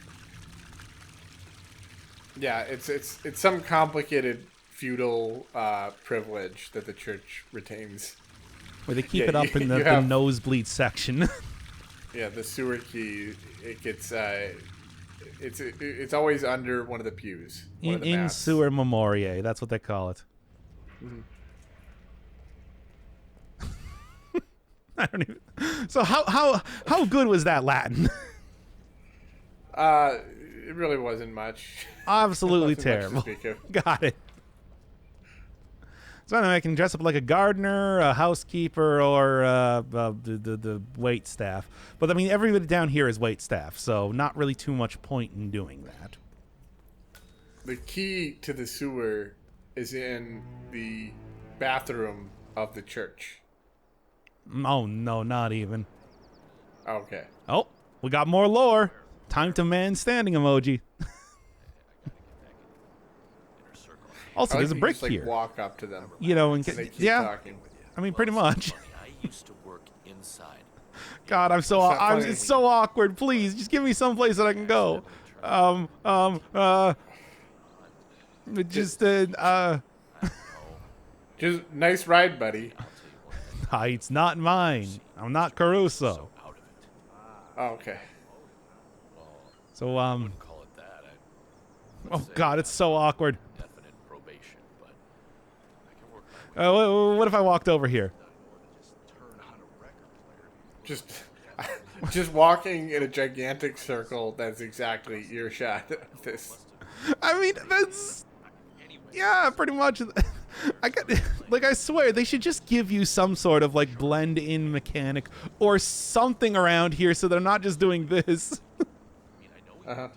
Yeah, it's some complicated feudal privilege that the church retains. Where they keep it up in the nosebleed section. Yeah, the sewer key, it gets it's always under one of the pews. In sewer memoriae, that's what they call it. Mm-hmm. I don't even. So how good was that Latin? It really wasn't much. Absolutely terrible. terrible. Got it. So anyway, I can dress up like a gardener, a housekeeper, or the wait staff. But I mean, everybody down here is wait staff, so not really too much point in doing that. The key to the sewer is in the bathroom of the church. Oh no, not even. Okay. Oh, we got more lore. Time to man standing emoji. Also, there's a brick just, here. Walk up to them. And they keep yeah, talking. I mean, pretty much. I used to work inside. God, it's so awkward. Please, just give me some place that I can go. Just nice ride, buddy. It's not mine. I'm not Caruso. Oh, okay. So Call it that. oh God, it's so awkward. Definite probation, but I can work. What if I walked over here? Just walking in a gigantic circle. That's exactly your shot of this. I mean, that's pretty much. I swear they should just give you some sort of blend in mechanic or something around here so they're not just doing this. Uh-huh.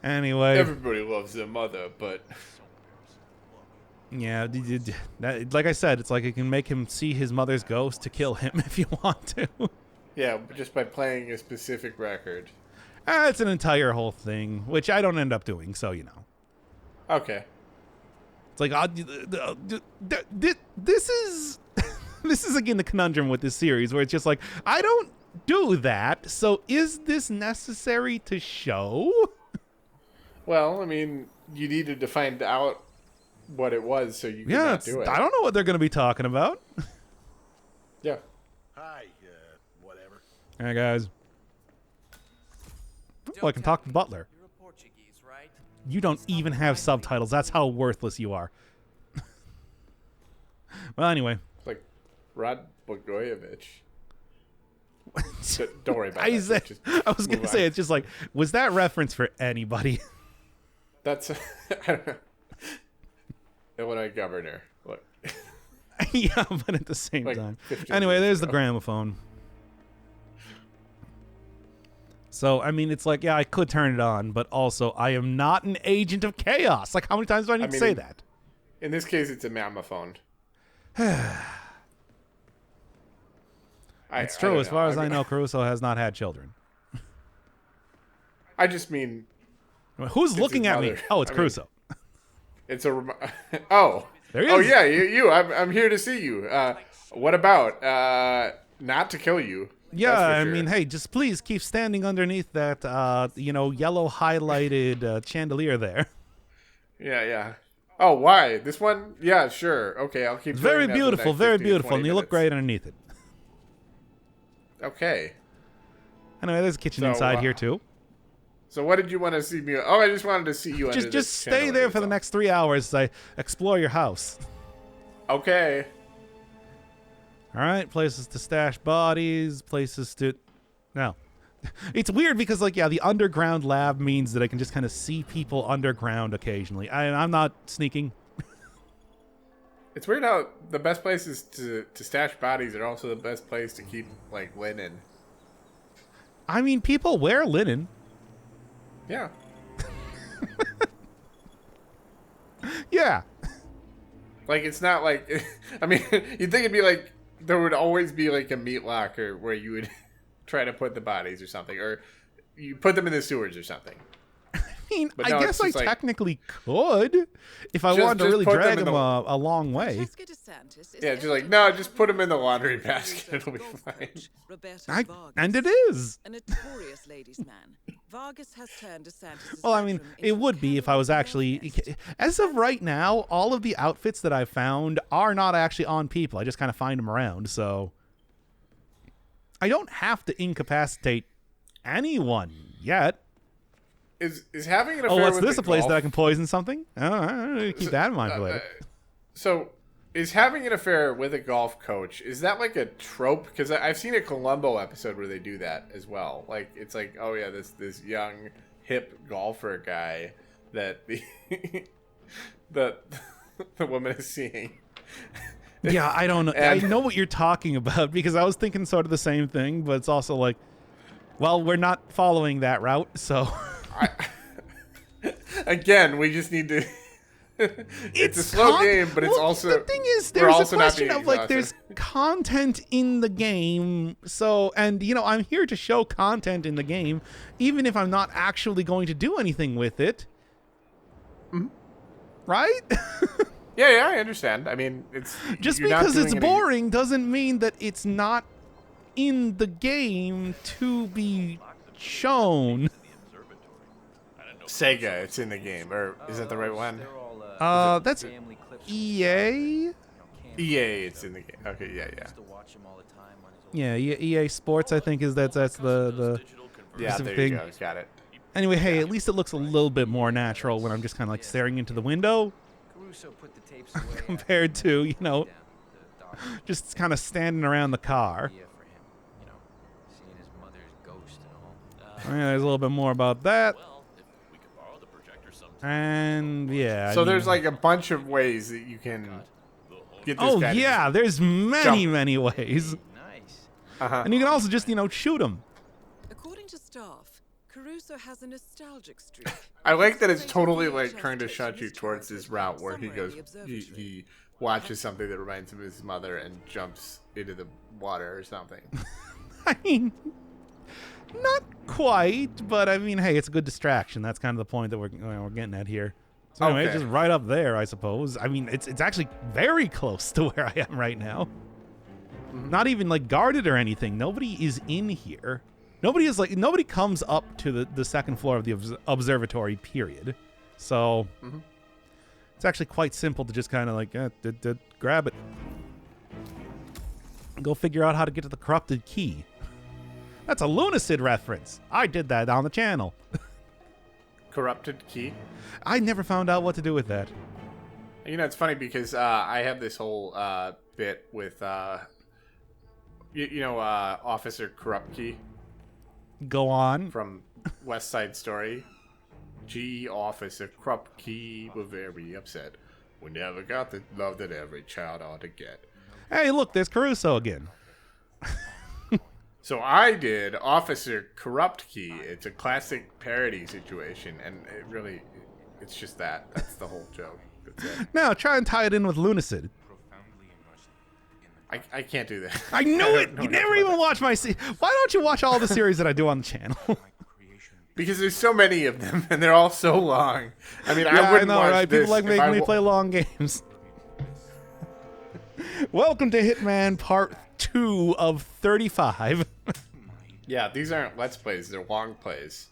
Anyway, everybody loves their mother, but yeah, like I said, it's like it can make him see his mother's ghost to kill him if you want to. Yeah, just by playing a specific record. It's an entire whole thing, which I don't end up doing, so Okay. It's like this is this is again the conundrum with this series, where it's just like I don't do that. So is this necessary to show? Well, I mean, you needed to find out what it was, so you could not do it. I don't know what they're going to be talking about. Yeah. Hi, whatever. Hey guys. Oh, I can talk to Butler. You're a Portuguese, right? You don't even have subtitles. That's how worthless you are. Well, anyway. It's like Rod Blagojevich. Don't worry about it. I was going to say, it's just like, was that reference for anybody? That's, I don't know. Illinois governor. Look. Yeah, but at the same time. Anyway, there's the gramophone. So, I mean, it's like, yeah, I could turn it on, but also, I am not an agent of chaos. Like, how many times do I need to say that? In this case, it's a mammophone. It's true. As far as I know, Caruso has not had children. I just mean Who's looking his at me? mother. Oh, it's I mean, Crusoe. it's a oh. There he Oh is. yeah, you. I'm here to see you. What about not to kill you? Yeah, That's for I sure. mean, hey, just please keep standing underneath that, yellow highlighted chandelier there. Yeah. Oh, why? This one? Yeah, sure. Okay, I'll keep. Very doing that for the beautiful, next very 15 to beautiful, 20 and you look minutes. great underneath it. Okay. Anyway, there's a kitchen So, inside here too. So what did you want to see me? Oh, I just wanted to see you. under Just this stay chandelier, there for the that's next 3 hours as I explore your house. all. Okay. All right, places to stash bodies, places to... No. It's weird because, the underground lab means that I can just kind of see people underground occasionally. I'm not sneaking. It's weird how the best places to stash bodies are also the best place to keep linen. I mean, people wear linen. Yeah. Yeah. It's not like I mean, you'd think it'd be there would always be a meat locker where you would try to put the bodies or something, or you put them in the sewers or something. I mean, But I no, guess it's I just technically could if I Just- wanted to just really put them drag in them the- a long way. Francesca DeSantis is Yeah, just editor no, of just put them in the Hitman, laundry and basket. It'll be golf fine. coach Roberto Vargas, And it is. a notorious ladies' man. Vargas has turned DeSantis' Well, I mean, bedroom it into a would be if I was candle actually... nest. As of right now, all of the outfits that I've found are not actually on people. I just kind of find them around, so... I don't have to incapacitate anyone yet. Is having an affair Oh, what's with this? the A place that I golf- can poison something? Oh, keep that in mind for later. So, is having an affair with a golf coach, is that a trope? Because I've seen a Columbo episode where they do that as well. It's oh yeah, this young hip golfer guy that the the woman is seeing. Yeah, I don't know. And- I know what you're talking about because I was thinking sort of the same thing, but it's also well, we're not following that route, so... Again, we just need to. It's a slow game, but it's well, also. the thing is, we're there's a also not question being of there's exhausted. content in the game, so and I'm here to show content in the game, even if I'm not actually going to do anything with it. Mm-hmm. Right? Yeah, I understand. I mean, it's Just you're not because it's doing any- boring doesn't mean that it's not in the game to be shown. Sega. It's in the game, or is that the right one? They're all, That's family clips. EA. EA. It's in the game. Okay, yeah. Used to watch him all the time on his old Yeah, EA Sports. I think that's the. Yeah, Specific there you thing. go. Got it. Anyway, hey, at least it looks a little bit more natural when I'm just kind of staring into the window Caruso put the tapes away after compared to down the doctor just kind of standing around the car. idea for him, seeing his mother's ghost and all. Yeah, there's a little bit more about that. And yeah. So I there's mean- a bunch of ways that you can get this Oh guy. yeah, there's many jump. many ways, Nice. Uh-huh. and you can also just shoot them. According to staff, Caruso has a nostalgic streak. I like that it's totally Illustrating trying to VHS shut you footage towards this characters route where he somewhere in goes, the observatory. he watches something that reminds him of his mother and jumps into the water or something. I mean, not quite, but I mean, hey, it's a good distraction. That's kind of the point that we're getting at here. So anyway, Okay. just right up there, I suppose. I mean, it's actually very close to where I am right now. Mm-hmm. Not even guarded or anything. Nobody is in here. Nobody comes up to the second floor of the observatory. Period. So Mm-hmm. it's actually quite simple to just kind of grab it. Go figure out how to get to the corrupted key. That's a Lunacid reference. I did that on the channel. Corrupted key. I never found out what to do with that. It's funny because I have this whole bit with, Officer Corrupt Key Go on. from West Side Story. Gee, Officer Corrupt Key were very upset. We never got the love that every child ought to get. Hey, look, there's Caruso again. So I did Officer Corrupt Key. It's a classic parody situation, and it's just that. That's the whole joke. That's it. Now, try and tie it in with Lunacid. I can't do that. I knew it! don't You know never about even watch my Why don't you watch all the series that I do on the channel? Because there's so many of them, and they're all so long. I mean, Yeah, I wouldn't know, watch right? this People like if making I me wa- play long games. Welcome to Hitman Part 2 of 35. Yeah, these aren't Let's Plays. They're long plays.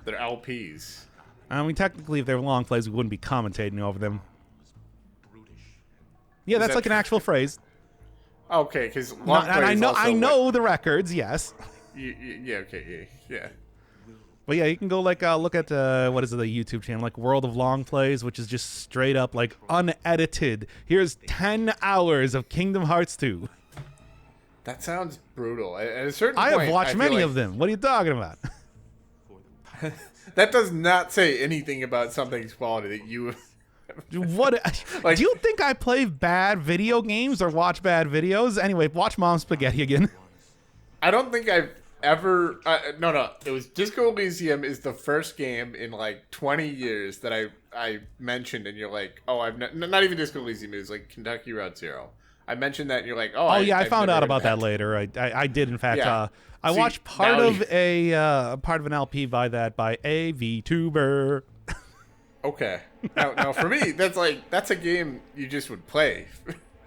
They're LPs. I mean, technically, if they were long plays, we wouldn't be commentating over them. Yeah, that's that- like an actual phrase. Okay, because No, long and plays I also know the records, yes. Yeah, okay, yeah. But yeah, you can go like look at what is it, the YouTube channel, like World of Long Plays, which is just straight up like unedited. Here's 10 hours of Kingdom Hearts 2. That sounds brutal. At a certain I point, have watched feel many like of them. What are you talking about? That does not say anything about something's quality that you. What? Like- Do you think I play bad video games or watch bad videos? Anyway, watch Mom's Spaghetti again. I don't think I've ever. No. It was Disco Elysium is the first game in like 20 years that I mentioned, and you're like, oh, I've not even Disco Elysium. It was like Kentucky Route Zero. I mentioned that, and you're like, oh. Oh yeah, I I've found never out heard about of that later. I did in fact. Yeah. I See, watched part now of you- a part of an LP by a VTuber. Okay. Now for me, that's a game you just would play.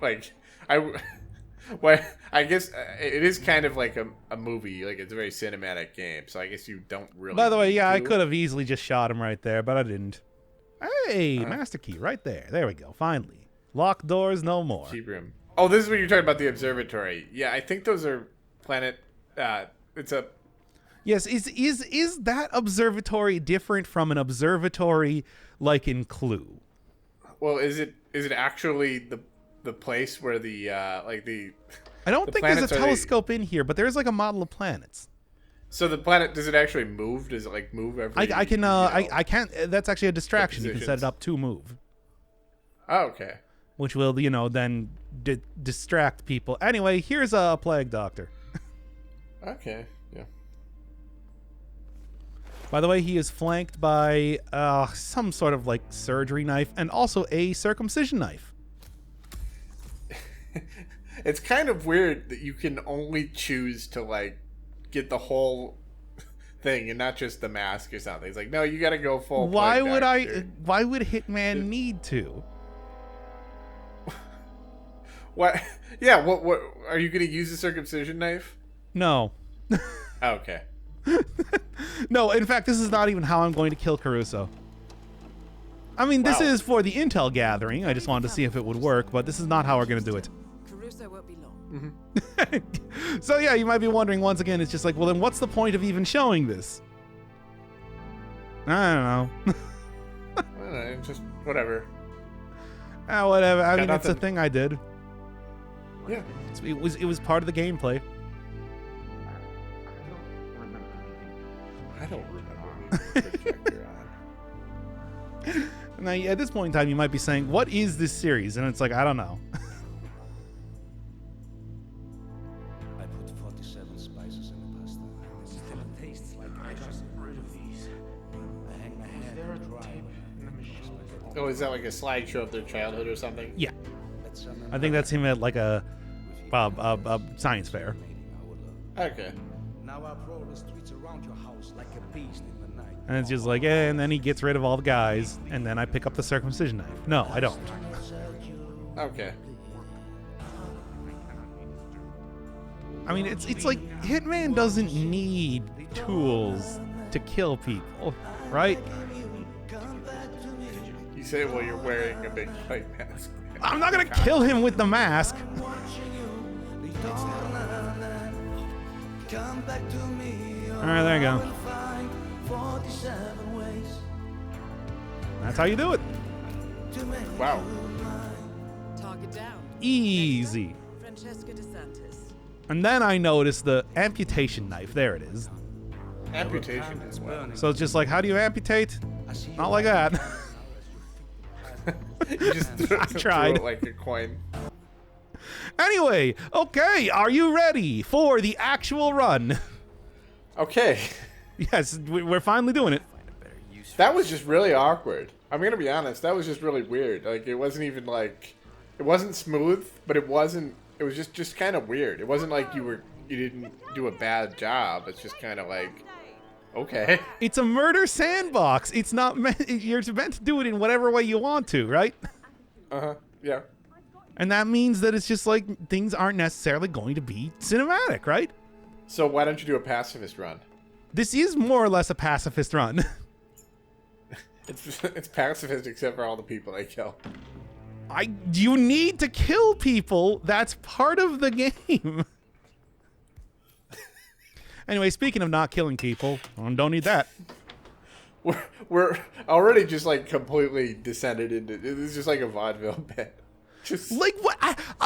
Like well, I guess it is kind of like a movie. Like it's a very cinematic game, so I guess you don't really. By the way, need yeah, I to. could have easily just shot him right there, but I didn't. Hey, master key right there. There we go. Finally, locked doors no more. Keep room. Oh, this is what you're talking about, the observatory. Yeah, I think those are planet. It's a. Yes, is that observatory different from an observatory like in Clue? Well, is it actually the place where the like the. I don't The think there's a planets are the- telescope in here, but there's like a model of planets. So the planet, does it actually move? Does it like move every? I can you know? I can't. That's actually a distraction. You can set positions. it up to move, Oh, okay. which will then distract people. Anyway, here's a plague doctor. Okay. Yeah. By the way, he is flanked by some sort of like surgery knife and also a circumcision knife. It's kind of weird that you can only choose to like get the whole thing and not just the mask or something. It's like, no, you got to go full. Why plague would doctor. Why would Hitman need to? What? Yeah. What? Are you going to use the circumcision knife? No. Oh, okay. No, in fact, this is not even how I'm going to kill Caruso. I mean, this Wow. is for the intel gathering. I just wanted to see if it would work, but this is not how we're going to do it. Caruso won't be long. So yeah, you might be wondering once again, it's just like, well then what's the point of even showing this? I don't know. I don't know, just whatever. Whatever. I mean, it's a nothing. thing I did. Yeah. It was part of the gameplay. I don't remember the projector on. Now, at this point in time, you might be saying, what is this series? And it's like, I don't know. I put 47 spices in the pasta. It still tastes like I just rid of these. I hang my head dry. Oh, is that like a slideshow of their childhood or something? Yeah. I think that's him at like a science fair. Okay. Now I prowl the streets around your house like a beast in the night. And it's just like, and then he gets rid of all the guys, and then I pick up the circumcision knife. No, I don't. Okay. I mean, it's like Hitman doesn't need tools to kill people, right? You say while you're wearing a big white mask. I'm not gonna kill him with the mask. All right, there you go. That's how you do it. Wow. Target down. Easy. Francesca DeSantis. And then I noticed the amputation knife. There it is. Amputation as well. So it's just like, how do you amputate? Not like that. You just I tried. throw it like a coin. Anyway, okay, are you ready for the actual run? Okay. Yes, we're finally doing it. That was just really awkward. I'm gonna be honest. That was just really weird. Like it wasn't even like, it wasn't smooth, but it wasn't. It was just kind of weird. It wasn't like you didn't do a bad job. It's just kind of like, Okay. It's a murder sandbox. It's not meant. You're meant to do it in whatever way you want to, right? Yeah. And that means that it's just like things aren't necessarily going to be cinematic, right? So why don't you do a pacifist run? This is more or less a pacifist run. It's pacifist except for all the people they kill. You need to kill people. That's part of the game. Anyway, speaking of not killing people, don't need that. We're already just like completely descended into it's just like a vaudeville bit. Just like what?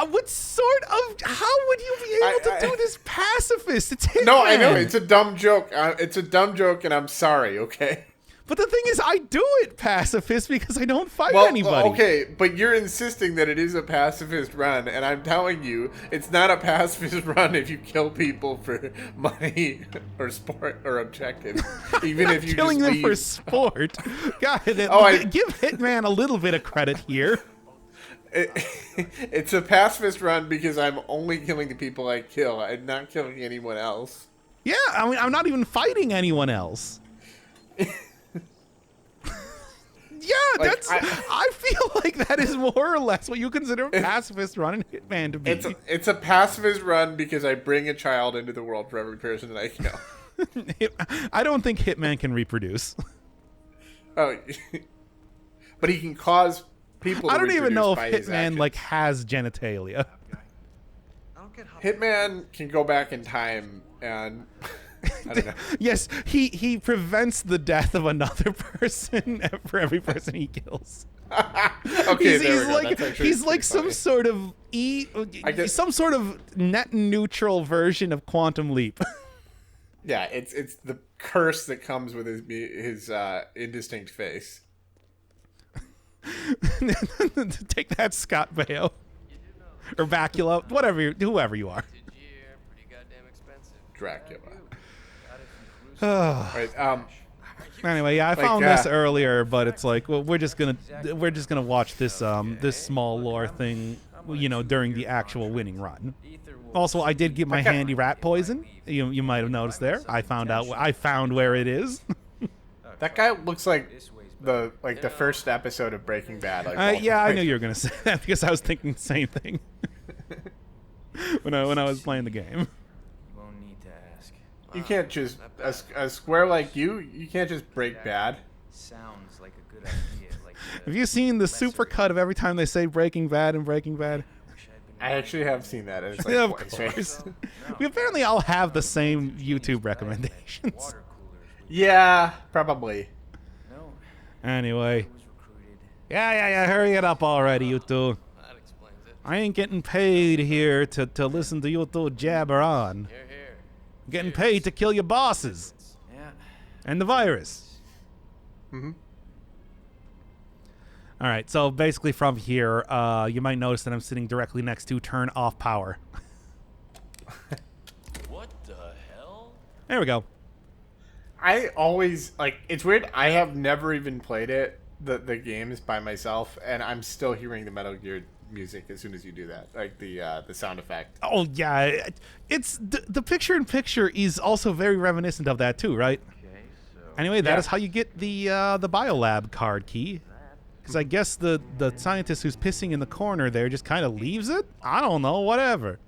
What sort of? How would you be able to do this pacifist? It's Hitman. No, I know it's a dumb joke. It's a dumb joke, and I'm sorry. Okay. But the thing is, I do it pacifist because I don't fight Well, anybody. okay, but you're insisting that it is a pacifist run, and I'm telling you, it's not a pacifist run if you kill people for money or sport or objective. Even if you killing just them leave. for sport. God, give Hitman a little bit of credit here. It's a pacifist run because I'm only killing the people I kill. I'm not killing anyone else. Yeah, I mean, I'm not even fighting anyone else. Yeah, Like, I feel like that is more or less what you consider a pacifist run in Hitman to be. It's a pacifist run because I bring a child into the world for every person that I kill. I don't think Hitman can reproduce. Oh, but he can cause people to I don't even know if by his Hitman actions. like has genitalia. Hitman can go back in time and I don't know. Yes, he prevents the death of another person for every person he kills. Okay, he's like some sort of some sort of net neutral version of Quantum Leap. Yeah, it's the curse that comes with his indistinct face. Take that, Scott Baio. Or Bacula, whoever you are. Dracula. Right, anyway, yeah, I like, found this earlier, but it's like, well, we're just gonna watch this this small lore thing, during the actual winning run. Also, I did get my handy rat poison. You might have noticed there. I found where it is. That guy looks like the first episode of Breaking Bad. Like, yeah, I knew you were gonna say that because I was thinking the same thing when I was playing the game. You can't just a square like you can't just break bad. Sounds like a good idea. Like have you seen the supercut of every time they say Breaking Bad and Breaking Bad? I actually have seen that. And it's like, yeah, of course. We apparently all have the same YouTube recommendations. Yeah, probably. Anyway. Yeah, hurry it up already, you two. I ain't getting paid here to listen to you two jabber on. I'm getting paid to kill your bosses. Yeah. And the virus. Mm-hmm. All right, so basically from here, you might notice that I'm sitting directly next to turn off power. What the hell? There we go. I always it's weird. I have never even played the games by myself, and I'm still hearing the Metal Gear music as soon as you do that, like the sound effect. Oh yeah, it's the picture-in-picture is also very reminiscent of that too, right? Okay, so Anyway, that is how you get the biolab card key. Because I guess the scientist who's pissing in the corner there just kind of leaves it. I don't know, whatever.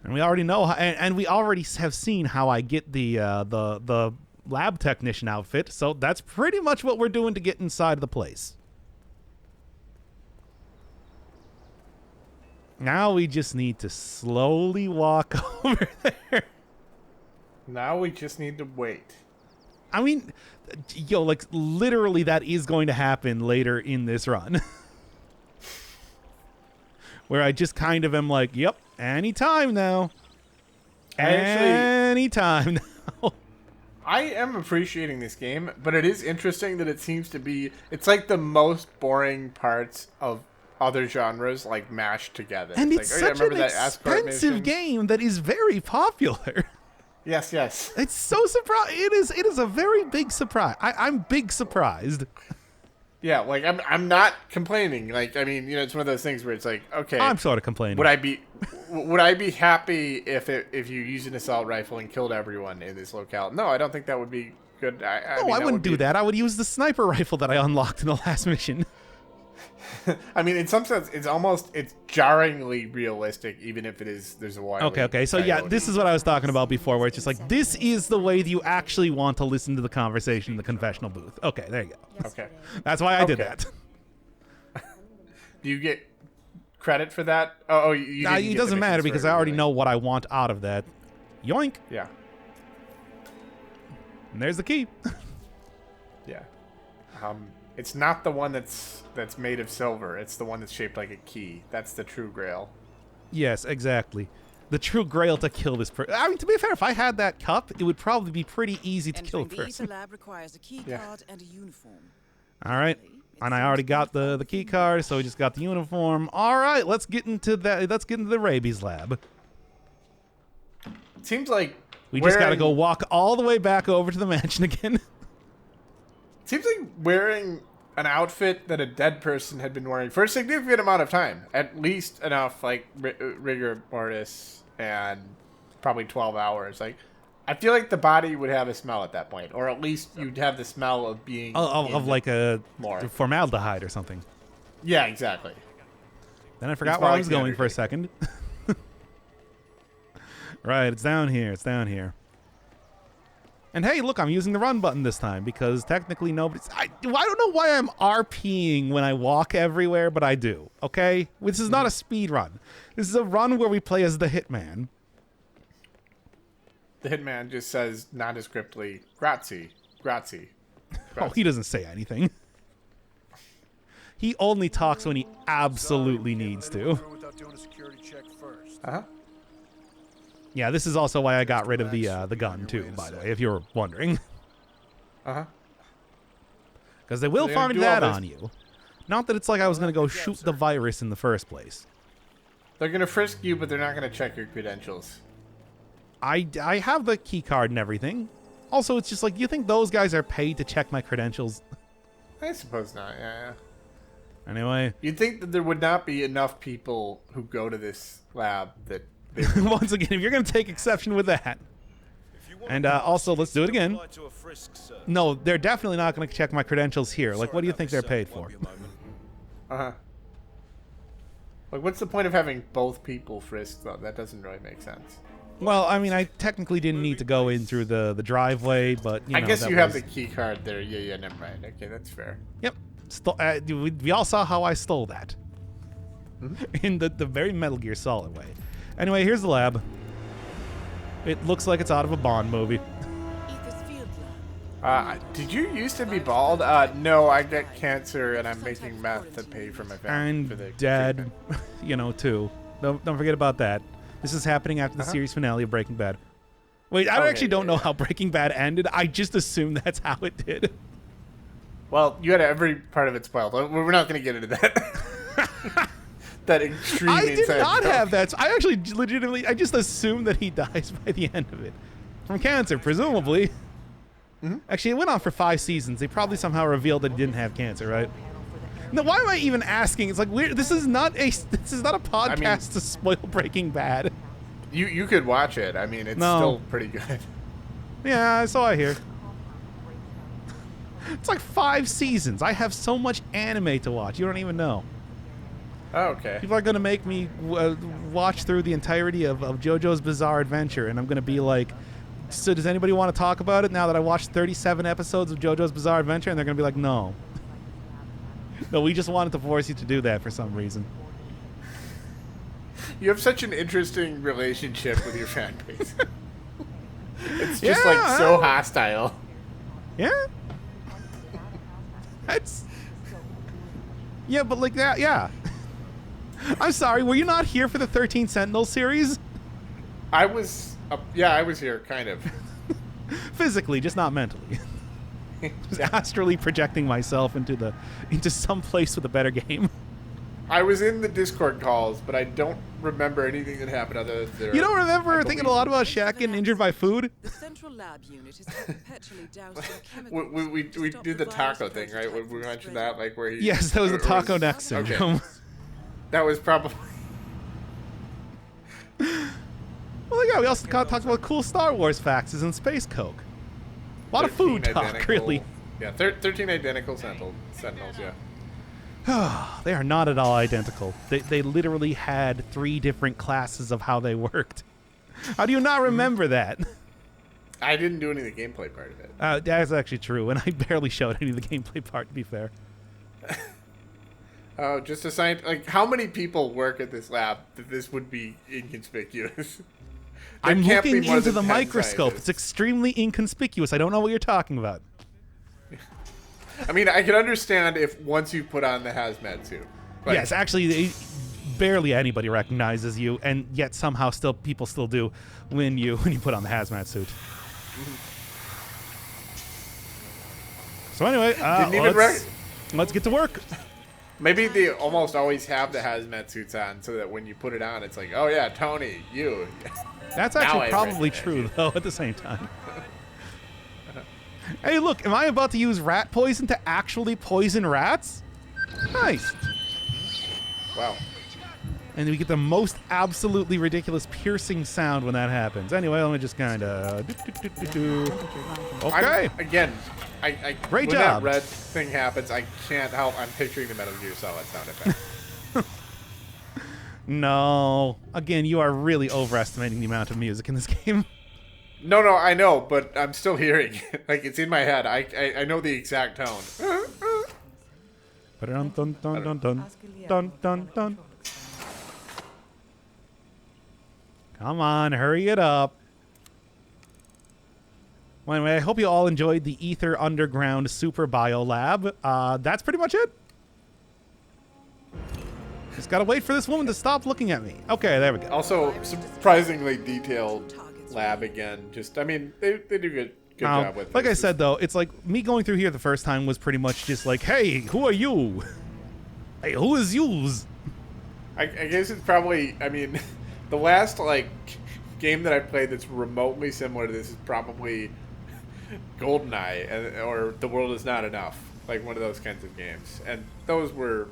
And we already know, and we already have seen how I get the lab technician outfit. So that's pretty much what we're doing to get inside the place. Now we just need to slowly walk over there. Now we just need to wait. I mean, like literally that is going to happen later in this run. Where I just kind of am like, yep, anytime now. Anytime now. I am appreciating this game, but it is interesting that it seems to be, it's like the most boring parts of other genres like mashed together. And it's like, such an expensive game that is very popular. Yes. It's so surprising. It is a very big surprise. I'm big surprised. Yeah, like I'm not complaining. Like, I mean, it's one of those things where it's like, okay, I'm sort of complaining. would I be happy if you used an assault rifle and killed everyone in this locale? No, I don't think that would be good. I wouldn't do that. I would use the sniper rifle that I unlocked in the last mission. I mean, in some sense, it's jarringly realistic, even if there's a wily Okay. So yeah, this is what I was talking about before, where it's just like, this is the way that you actually want to listen to the conversation in the confessional booth. Okay, there you go. Okay. That's why I did that. Do you get credit for that? Oh, you didn't it get doesn't the matter missions because for I already everything. know what I want out of that. Yoink. Yeah. And there's the key. Yeah. It's not the one that's made of silver. It's the one that's shaped like a key. That's the true grail. Yes, exactly. The true grail to kill this person. I mean, to be fair, if I had that cup, it would probably be pretty easy to kill a Entering the person. ETA lab requires a key card and a uniform. All right. And I already got the key card, so we just got the uniform. All right, let's get into that. Let's get into the rabies lab. It seems like We just got to go walk all the way back over to the mansion again. Seems like wearing an outfit that a dead person had been wearing for a significant amount of time. At least enough, like, rigor mortis and probably 12 hours. Like, I feel like the body would have a smell at that point. Or at least you'd have the smell of being... Of like a more. formaldehyde or something. Yeah, exactly. Then I forgot It's where I more was like the going for a second. Right, it's down here. It's down here. And hey, look, I'm using the run button this time because technically nobody's... I don't know why I'm RPing when I walk everywhere, but I do, okay? This is not a speed run. This is a run where we play as the Hitman. The Hitman just says nondescriptly, grazie, grazie. Oh, he doesn't say anything. He only talks when he absolutely needs to. Without doing a security check first. Uh-huh. Yeah, this is also why I got rid of the gun, too, by the way, if you were wondering. Uh-huh. Because they will They're gonna find do all that this- on you. Not that it's like I was going to go shoot the virus in the first place. They're going to frisk you, but they're not going to check your credentials. I have the key card and everything. Also, it's just like, you think those guys are paid to check my credentials? I suppose not, yeah. Anyway. You'd think that there would not be enough people who go to this lab that... Once again, if you're going to take exception with that. And also, let's do it again. No, they're definitely not going to check my credentials here. Like, what do you think they're paid for? Uh-huh. Like, what's the point of having both people frisked, though? That doesn't really make sense. Well, I mean, I technically didn't need to go in through the driveway, but, you know, I guess that you have was- the key card there. Yeah, never mind. Okay, that's fair. Yep. We all saw how I stole that. In the very Metal Gear Solid way. Anyway, here's the lab. It looks like it's out of a Bond movie. Ether's field lab. Did you used to be bald? No, I got cancer and I'm making meth to pay for my family. And for the dead, treatment. you know, too. Don't forget about that. This is happening after the series finale of Breaking Bad. Wait, I actually don't know how Breaking Bad ended. I just assumed that's how it did. Well, you had every part of it spoiled. We're not going to get into that. That extreme I did inside not joke. have that. I actually legitimately, I just assumed that he dies by the end of it. From cancer, presumably. Actually, it went on for 5 seasons. They probably somehow revealed that he didn't have cancer, right? No, why am I even asking? It's like weird. This is not a podcast to spoil Breaking Bad. You could watch it. I mean, it's No. still pretty good. Yeah, so I hear. It's like 5 seasons. I have so much anime to watch. You don't even know. Oh, okay. People are going to make me watch through the entirety of JoJo's Bizarre Adventure, and I'm going to be like, so does anybody want to talk about it now that I watched 37 episodes of JoJo's Bizarre Adventure? And they're going to be like, no. No, we just wanted to force you to do that for some reason. You have such an interesting relationship with your fan base. It's just Yeah, like so hostile. Yeah? That's... Yeah, but like that, yeah. I'm sorry, were you not here for the 13 Sentinels series? I was here, kind of. Physically, just not mentally. Just astrally projecting myself into some place with a better game. I was in the Discord calls, but I don't remember anything that happened other than You don't remember thinking a lot about Shaq getting injured by food? The central lab unit is perpetually doused in chemicals. we to stop did the virus taco thing, right? prototype We from mentioned spreading. that, like where he. Yes, that was the or taco was- neck okay. syndrome. That was probably. Well, yeah, we also talked about cool Star Wars facts in Space Coke. A lot of 13 food talk, identical- really. Yeah, 13 identical sentinels, yeah. They are not at all identical. They literally had 3 different classes of how they worked. How do you not remember that? I didn't do any of the gameplay part of it. That's actually true, and I barely showed any of the gameplay part, to be fair. Oh, just a science. Like, how many people work at this lab that this would be inconspicuous? I'm can't be looking more into than the 10 microscope. It's scientists. extremely inconspicuous. I don't know what you're talking about. I mean, I can understand if once you put on the hazmat suit. Like, Yes, actually, barely anybody recognizes you, and yet somehow people still do when you put on the hazmat suit. So anyway, Didn't even let's get to work. Maybe they almost always have the hazmat suits on so that when you put it on, it's like, oh yeah, Tony, you. That's Now actually I probably recognize true, you. though, at the same time. Hey, look, am I about to use rat poison to actually poison rats? Nice. Wow. And we get the most absolutely ridiculous piercing sound when that happens. Anyway, let me just kind of... Okay. I Great when job. that red thing happens, I can't help. I'm picturing the Metal Gear Solid sound effect. No. Again, you are really overestimating the amount of music in this game. No, I know, but I'm still hearing it. Like, it's in my head. I know the exact tone. Dun dun dun dun dun dun dun dun. Come on, hurry it up. Well, anyway, I hope you all enjoyed the Ether Underground Super Bio Lab. That's pretty much it. Just gotta wait for this woman to stop looking at me. Okay, there we go. Also, surprisingly detailed lab again. Just, I mean, they do good job with like this. I said, though, it's like me going through here the first time was pretty much just like, hey, who are you? Hey, who is yous? I guess it's probably, I mean, the last, like, game that I played that's remotely similar to this is probably GoldenEye, or The World Is Not Enough. Like, one of those kinds of games. And those were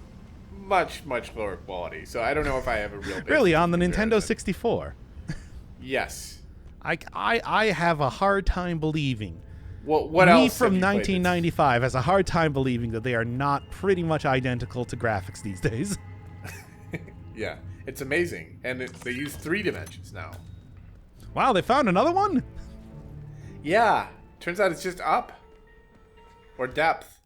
much lower quality. So I don't know if I have a real... Really, on the Nintendo comparison. 64? Yes. I have a hard time believing. What Me else from have you played 1995 has a hard time believing that they are not pretty much identical to graphics these days. that's- Yeah. It's amazing. And they use 3 dimensions now. Wow, they found another one? Yeah. Turns out it's just up. Or depth.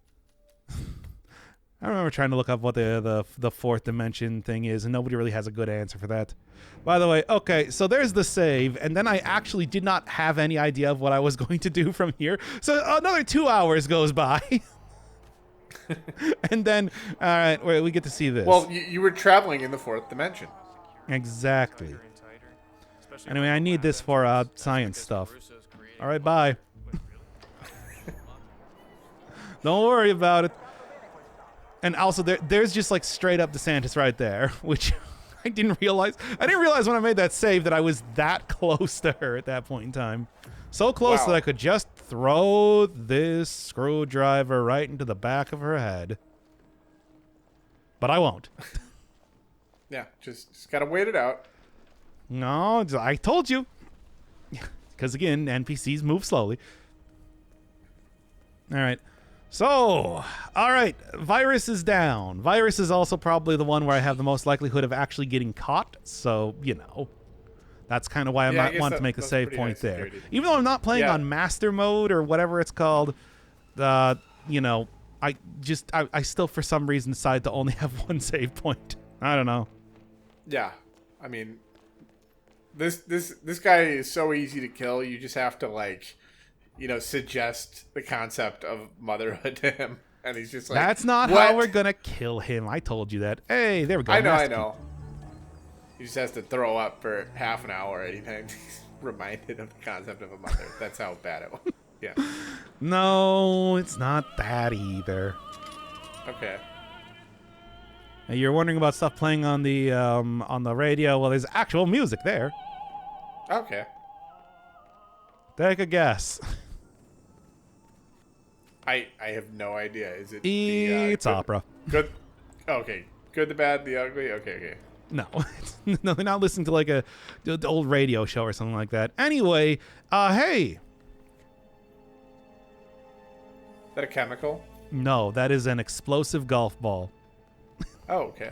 I remember trying to look up what the 4th dimension thing is, and nobody really has a good answer for that. By the way, okay, so there's the save, and then I actually did not have any idea of what I was going to do from here. So another 2 hours goes by. And then, all right, wait, we get to see this. Well, you were traveling in the 4th dimension. Exactly. Anyway, I need this for science stuff. All right, bye. Don't worry about it. And also, there's just like straight up DeSantis right there, which I didn't realize. I didn't realize when I made that save that I was that close to her at that point in time. So close Wow. that I could just throw this screwdriver right into the back of her head. But I won't. Yeah, just gotta wait it out. No, I told you. Because again, NPCs move slowly. All right. So, all right, virus is down. Virus is also probably the one where I have the most likelihood of actually getting caught. So, you know, that's kind of why I Yeah, I might guess want to make a that's save pretty point high there. security. Even though I'm not playing Yeah. on master mode or whatever it's called, you know, I still for some reason decide to only have one save point. I don't know. Yeah, I mean, this guy is so easy to kill. You just have to, like, you know, suggest the concept of motherhood to him, and he's just like, That's not what? how we're gonna kill him. I told you that. Hey, there we go. I know, master I know. He just has to throw up for half an hour anytime he's reminded of the concept of a mother. That's how bad it was. Yeah. No, it's not that either. Okay. You're wondering about stuff playing on the radio. Well, there's actual music there. Okay. Take a guess. I have no idea. Is it It's good, opera. Good. Okay. Good, the bad, the ugly. Okay. No, no, they're not listening to like the old radio show or something like that. Anyway, hey. Is that a chemical? No, that is an explosive golf ball. Oh, okay.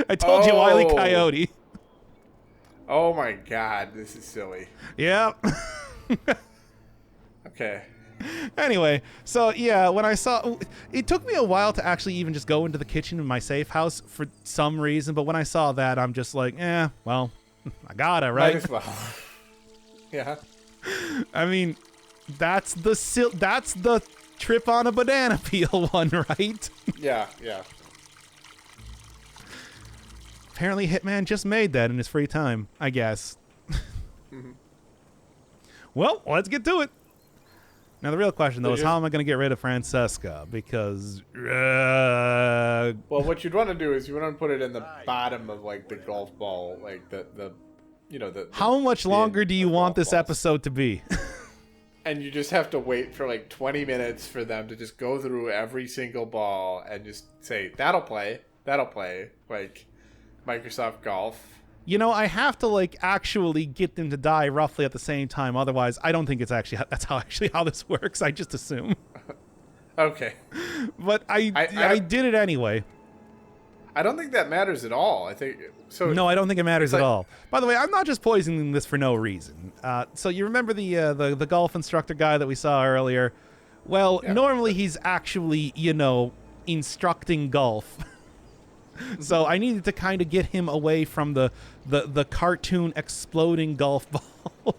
I told you, Wile E. Coyote. Oh my God, this is silly. Yep. Okay. Anyway, so yeah, when I saw, it took me a while to actually even just go into the kitchen in my safe house for some reason, but when I saw that, I'm just like, well, I gotta, right? Might as well. Yeah. I mean, that's the trip on a banana peel one, right? Yeah. Apparently Hitman just made that in his free time, I guess. Mm-hmm. Well, let's get to it. Now, the real question, though, is just- how am I going to get rid of Francesca? Because... Well, what you'd want to do is you want to put it in the bottom of like the golf ball, like the how much longer do you want this balls. episode to be? And you just have to wait for like 20 minutes for them to just go through every single ball and just say, that'll play, like Microsoft Golf. You know, I have to like actually get them to die roughly at the same time. Otherwise, I don't think it's actually that's how this works. I just assume. Okay. But I did it anyway. I don't think that matters at all. I think so. No, I don't think it matters like- at all. By the way, I'm not just poisoning this for no reason. So you remember the golf instructor guy that we saw earlier? Well, Yeah. normally he's actually, instructing golf. So I needed to kind of get him away from the cartoon exploding golf ball.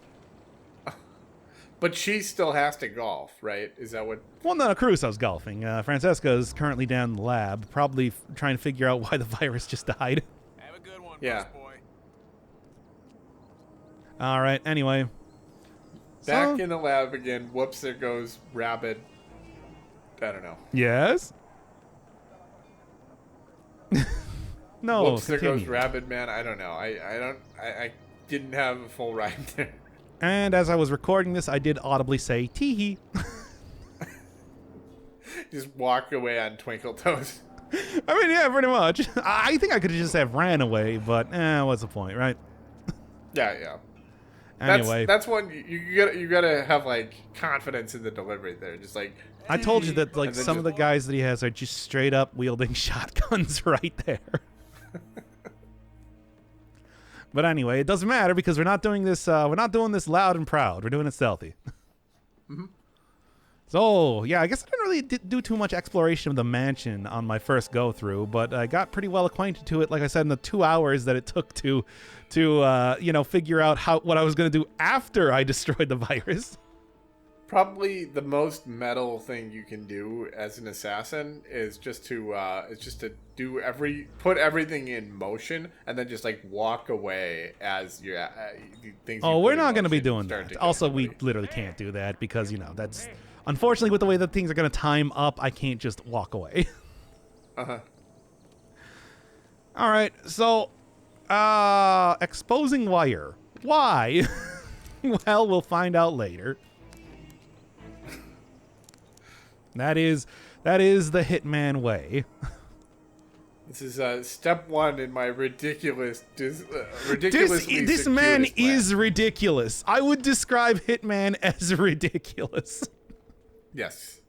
But she still has to golf, right? Is that what? Well, no, Caruso's golfing. Francesca is currently down in the lab, probably trying to figure out why the virus just died. Have a good one, Yeah. boy. All right, anyway. Back So- in the lab again. Whoops! There goes Rabbit. I don't know. Yes? No, Whoops! There goes continue. Rabbit Man. I don't know. I didn't have a full ride there. And as I was recording this, I did audibly say, tee-hee. Just walk away on Twinkle Toes. I mean, yeah, pretty much. I think I could have just have ran away, but what's the point, right? Yeah. Anyway, that's one you gotta have like confidence in the delivery there. Just like I told you that like and then some of the guys that he has are just straight up wielding shotguns right there. But anyway, it doesn't matter because we're not doing this. We're not doing this loud and proud. We're doing it stealthy. Mm-hmm. So yeah, I guess I didn't really do too much exploration of the mansion on my first go through, but I got pretty well acquainted to it. Like I said, in the 2 hours that it took to figure out what I was going to do after I destroyed the virus. probably the most metal thing you can do as an assassin is just to put everything in motion and then just like walk away as you things. Oh, you we're put in not going to be motion doing start that. to kill Also, we somebody. literally can't do that because that's unfortunately with the way that things are going to time up. I can't just walk away. Uh-huh. All right, so exposing wire. Why? Well, we'll find out later. That is the Hitman way. This is step one in my ridiculously This man circuitous plan. is ridiculous. I would describe Hitman as ridiculous. Yes.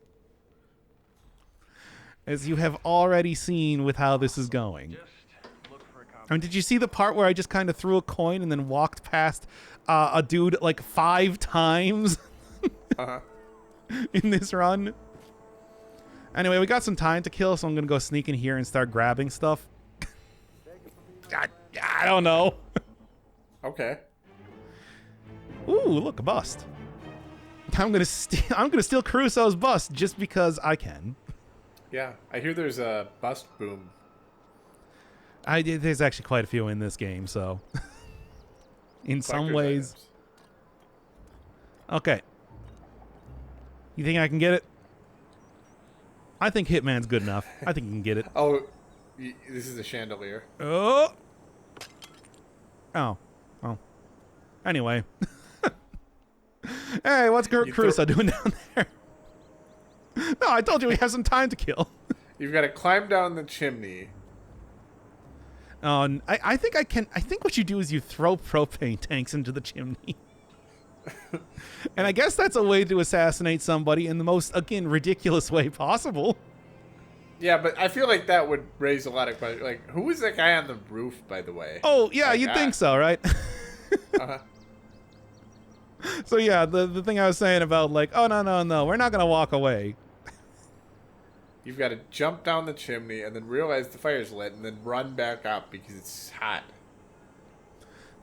As you have already seen with how this is going. I mean, did you see the part where I just kind of threw a coin and then walked past a dude like 5 times Uh-huh. in this run? Anyway, we got some time to kill, so I'm going to go sneak in here and start grabbing stuff. I don't know. Okay. Ooh, look, a bust. I'm going to steal Caruso's bust just because I can. Yeah, I hear there's a bust boom. There's actually quite a few in this game, so in some Collector's ways. items. Okay. You think I can get it? I think Hitman's good enough. I think you can get it. Oh, This is a chandelier. Oh. Anyway. Hey, what's Crusoe doing down there? No, I told you we have some time to kill. You've got to climb down the chimney. Oh, I think I can. I think what you do is you throw propane tanks into the chimney. And I guess that's a way to assassinate somebody in the most, again, ridiculous way possible. Yeah, but I feel like that would raise a lot of questions. Like, who was that guy on the roof, by the way? Oh, yeah, Like you'd that. think so, right? Uh-huh. So, yeah, the thing I was saying about, like, oh, no, we're not going to walk away. You've got to jump down the chimney and then realize the fire's lit and then run back up because it's hot.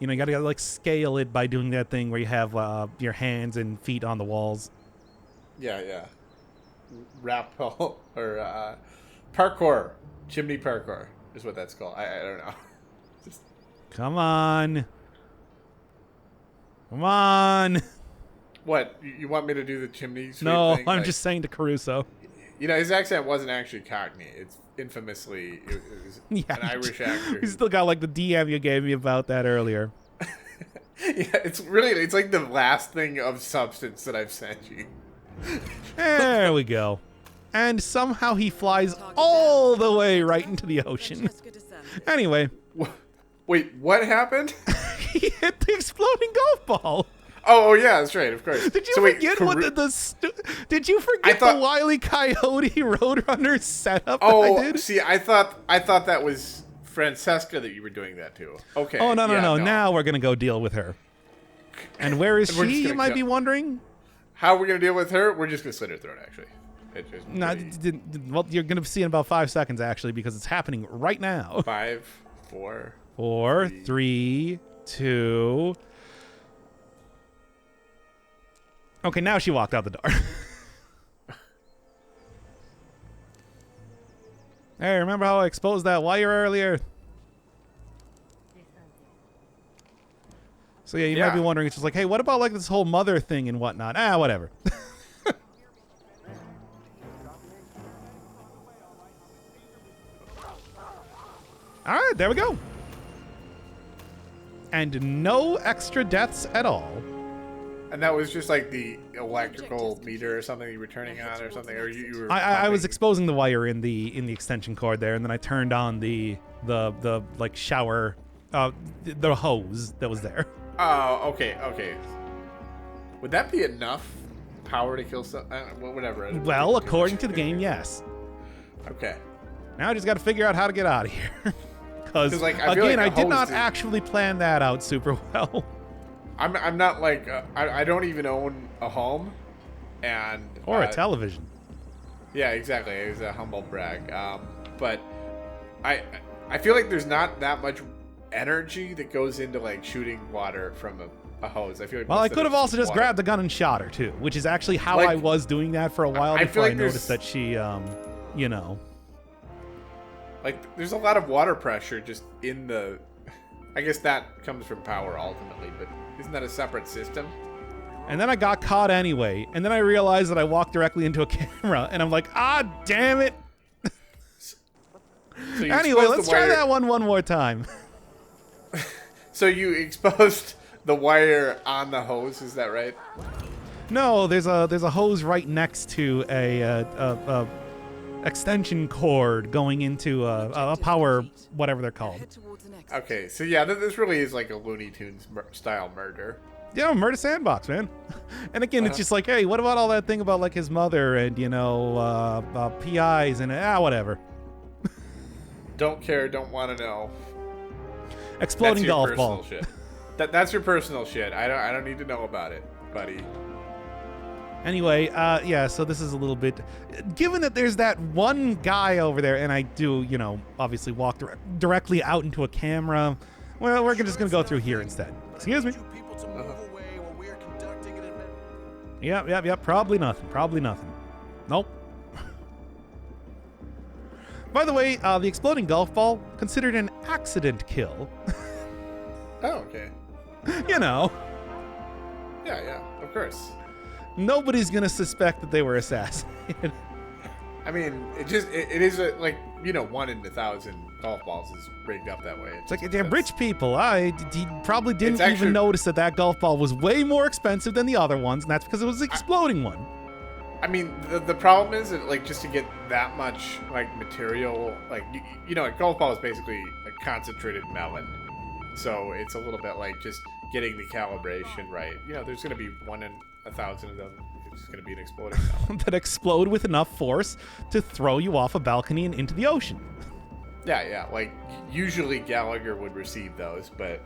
You know, you got to, like, scale it by doing that thing where you have your hands and feet on the walls. Yeah. Rappel or parkour. Chimney parkour is what that's called. I don't know. Just... Come on. Come on. What? You want me to do the chimney sweep No, thing? I'm Like, just saying to Caruso. You know, his accent wasn't actually Cockney. It's infamously it was Yeah, an Irish actor. We still got, like, the DM you gave me about that earlier. Yeah, it's like the last thing of substance that I've sent you. There we go. And somehow he flies all the way right into the ocean. Francesca descended. Anyway, Wait, what happened? he hit the exploding golf ball. Oh yeah, that's right. Of course. Did you So wait, forget what did you forget thought- the Wile E. Coyote Roadrunner setup that Oh, I did? see, I thought that was Francesca that you were doing that to. Okay. Oh, no. yeah, Now we're going to go deal with her. And where is We're just she, you gonna might kill- be wondering? How are we gonna deal with her? We're just gonna slit her throat. Actually. It's just No, well, you're going to see in about 5 seconds, actually, because it's happening right now. 5, 4. 4, 3, 2. Okay, now she walked out the door. Hey, remember how I exposed that wire earlier? So yeah, you might be wondering, it's just like, hey, what about like this whole mother thing and whatnot? Whatever. All right, there we go. And no extra deaths at all. And that was just like the electrical meter or something you were turning on or something, or you were. I was pumping- exposing the wire in the extension cord there, and then I turned on the like shower, the hose that was there. Oh, okay. Would that be enough power to kill some? Whatever. Well, according to the game, yes. Okay. Now I just got to figure out how to get out of here. Because like, I feel again, like I a did hose not is- actually plan that out super well. I'm not like I don't even own a home, and Or a television. Yeah, exactly. It was a humble brag. But I feel like there's not that much energy that goes into like shooting water from a hose. I feel like Well, most I of could have it's also just water. grabbed the gun and shot her too, which is actually how Like, I was doing that for a while I feel before I like there's- noticed that she, you know. Like, there's a lot of water pressure just in the. I guess that comes from power ultimately, but isn't that a separate system? And then I got caught anyway, and then I realized that I walked directly into a camera, and I'm like, damn it. So you Anyway, exposed let's the try wire- that one more time. So you exposed the wire on the hose, is that right? No, there's a hose right next to a extension cord going into a power, whatever they're called. Head towards an exit. Okay, so yeah, this really is like a Looney Tunes style murder. Yeah, murder sandbox, man. And again, it's just like, hey, what about all that thing about like his mother and PIs and whatever. Don't care, don't want to know. Exploding That's your golf personal ball. Shit. That's your personal shit. I don't need to know about it, buddy. Anyway, yeah, so this is a little bit... Given that there's that one guy over there, and I do, obviously walk directly out into a camera, well, we're just going to go through here instead. Excuse me. Yep, probably nothing. Nope. By the way, the exploding golf ball, considered an accident kill. Oh, okay. Yeah, of course. nobody's going to suspect that they were assassinated. I mean, it is like 1 in 1,000 golf balls is rigged up that way. It's like they're rich people. He probably didn't actually- even notice that golf ball was way more expensive than the other ones, and that's because it was an exploding one. I mean, the problem is that, like, just to get that much, like, material, like, a golf ball is basically a concentrated melon. So it's a little bit like just getting the calibration right. There's going to be 1 in 1,000 of them. It's going to be an exploding melon. That explode with enough force to throw you off a balcony and into the ocean. Yeah. Like, usually Gallagher would receive those, but,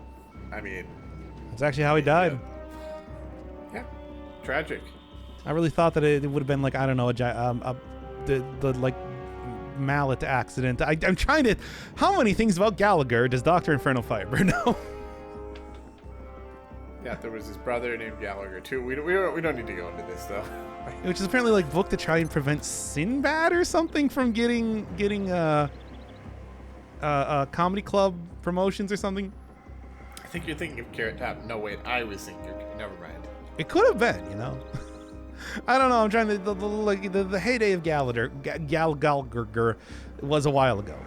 I mean... That's actually how he died. Yeah. Tragic. I really thought that it would have been like, I don't know, the like mallet accident. I'm trying to... How many things about Gallagher does Dr. Inferno Firebird know? Yeah, there was his brother named Gallagher too. We don't need to go into this though. Which is apparently like booked to try and prevent Sinbad or something from getting comedy club promotions or something. I think you're thinking of Carrot Top. No, wait, I was thinking. Never mind. It could have been, I don't know. I'm trying to the heyday of Gallagher was a while ago.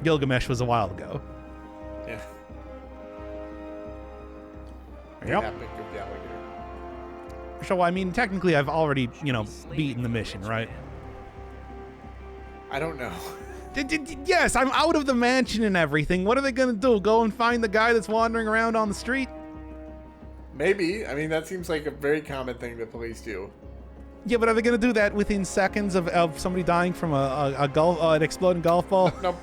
Gilgamesh was a while ago. Yeah. Yep. Epic of Gallagher. So I mean, technically, I've already beaten the mission, right? I don't know. Yes, I'm out of the mansion and everything. What are they gonna do? Go and find the guy that's wandering around on the street? Maybe. I mean, that seems like a very common thing that police do. Yeah, but are they gonna do that within seconds of somebody dying from an exploding golf ball? No,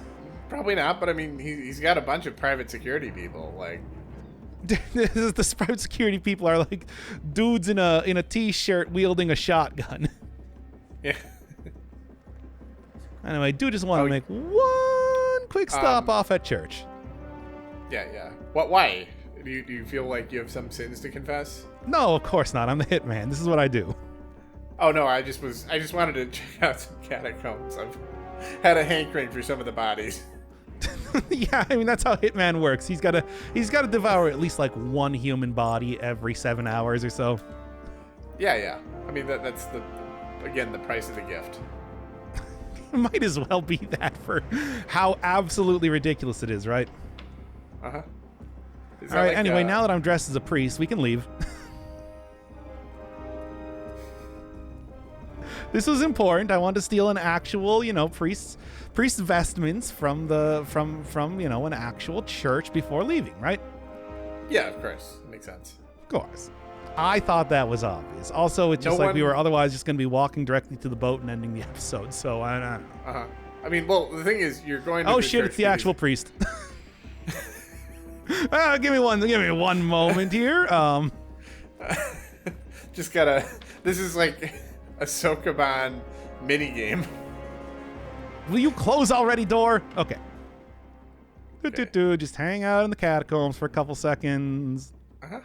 probably not. But I mean, he's got a bunch of private security people. Like, the private security people are like dudes in a t-shirt wielding a shotgun. Yeah. Anyway, I do just want to make one quick stop off at church. Yeah. What? Why? Do you feel like you have some sins to confess? No, of course not. I'm the hitman. This is what I do. Oh no, I just wanted to check out some catacombs. I've had a hankering for some of the bodies. Yeah, I mean that's how Hitman works. He's got to devour at least like one human body every 7 hours or so. Yeah. I mean that's the price of the gift. Might as well be that for how absolutely ridiculous it is, right? Uh-huh. All right, anyway, now that I'm dressed as a priest, we can leave. This was important. I wanted to steal an actual, priest's vestments from an actual church before leaving, right? Yeah, of course. Makes sense. Of course. I thought that was obvious. Also, it's just we were otherwise just going to be walking directly to the boat and ending the episode, so I don't know. Uh-huh. I mean, well, the thing is, you're going to Oh shit, it's the actual priest. Give me one moment here. Just gotta... This is like a Sokoban minigame. Will you close already, door? Okay. Just hang out in the catacombs for a couple seconds. Uh-huh.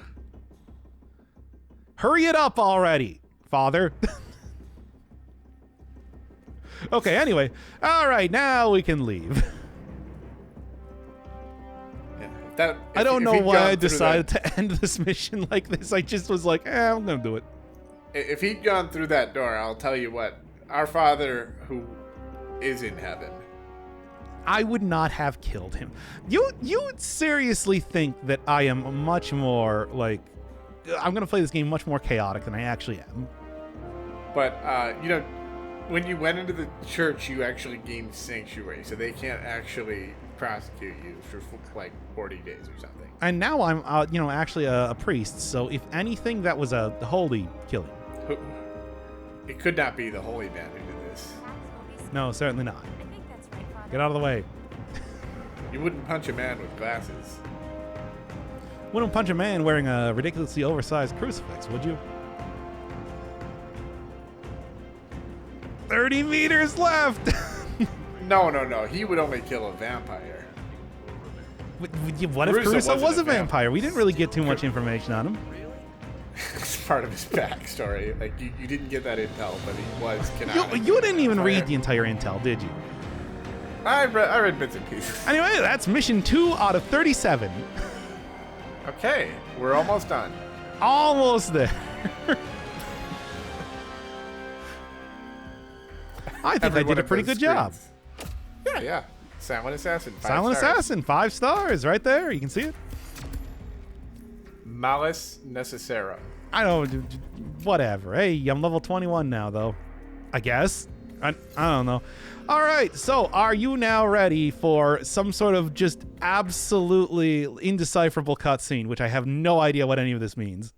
Hurry it up already, Father. Okay, anyway. All right, now we can leave. Yeah, I don't know why I decided to end this mission like this. I just was like, I'm going to do it. If he'd gone through that door, I'll tell you what. Our Father who is in heaven. I would not have killed him. You seriously think that I am much more like... I'm going to play this game much more chaotic than I actually am. But, when you went into the church, you actually gained sanctuary, so they can't actually prosecute you for, 40 days or something. And now I'm, actually a priest, so if anything, that was a holy killing. It could not be the holy man who did this. No, certainly not. Get out of the way. You wouldn't punch a man with glasses. Wouldn't punch a man wearing a ridiculously oversized crucifix, would you? 30 meters left! No. He would only kill a vampire. What if Caruso was a vampire? We didn't really get too much information on him. It's part of his backstory. Like, you didn't get that intel, but he was canonically. You didn't even read the entire intel, did you? I read bits and pieces. Anyway, that's mission 2 out of 37. Okay, we're almost done. Almost there. I think I did a pretty good job. Yeah. Silent Assassin. 5 Silent stars. Assassin, 5 stars, right there. You can see it. Malice Necessera. I don't, whatever. Hey, I'm level 21 now, though. I guess. I don't know. All right, so are you now ready for some sort of just absolutely indecipherable cutscene, which I have no idea what any of this means?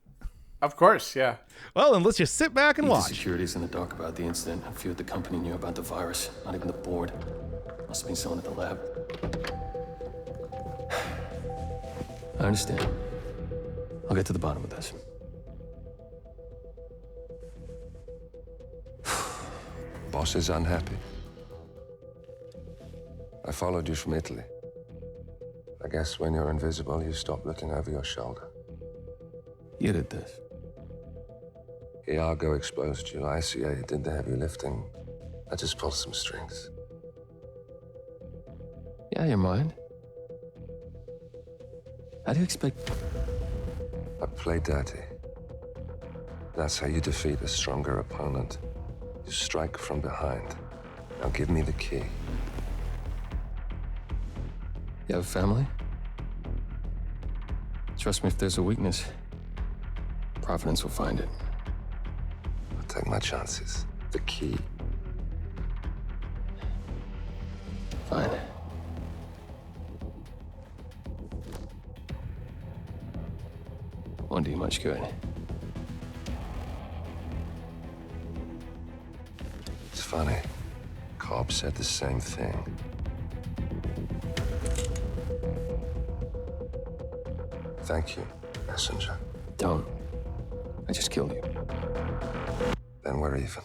Of course, yeah. Well, then let's just sit back and watch. Security's in the dark about the incident. A few at the company knew about the virus. Not even the board. Must have been someone at the lab. I understand. I'll get to the bottom of this. Boss is unhappy. I followed you from Italy. I guess when you're invisible, you stop looking over your shoulder. You did this. Iago exposed you. ICA did the heavy lifting. I just pulled some strings. Yeah, your mind. How do you expect... I play dirty. That's how you defeat a stronger opponent. You strike from behind. Now give me the key. You have a family? Trust me, if there's a weakness, Providence will find it. I'll take my chances. The key. Fine. Won't do you much good. It's funny. Cobb said the same thing. Thank you, messenger. Don't. I just killed you. Then we're even.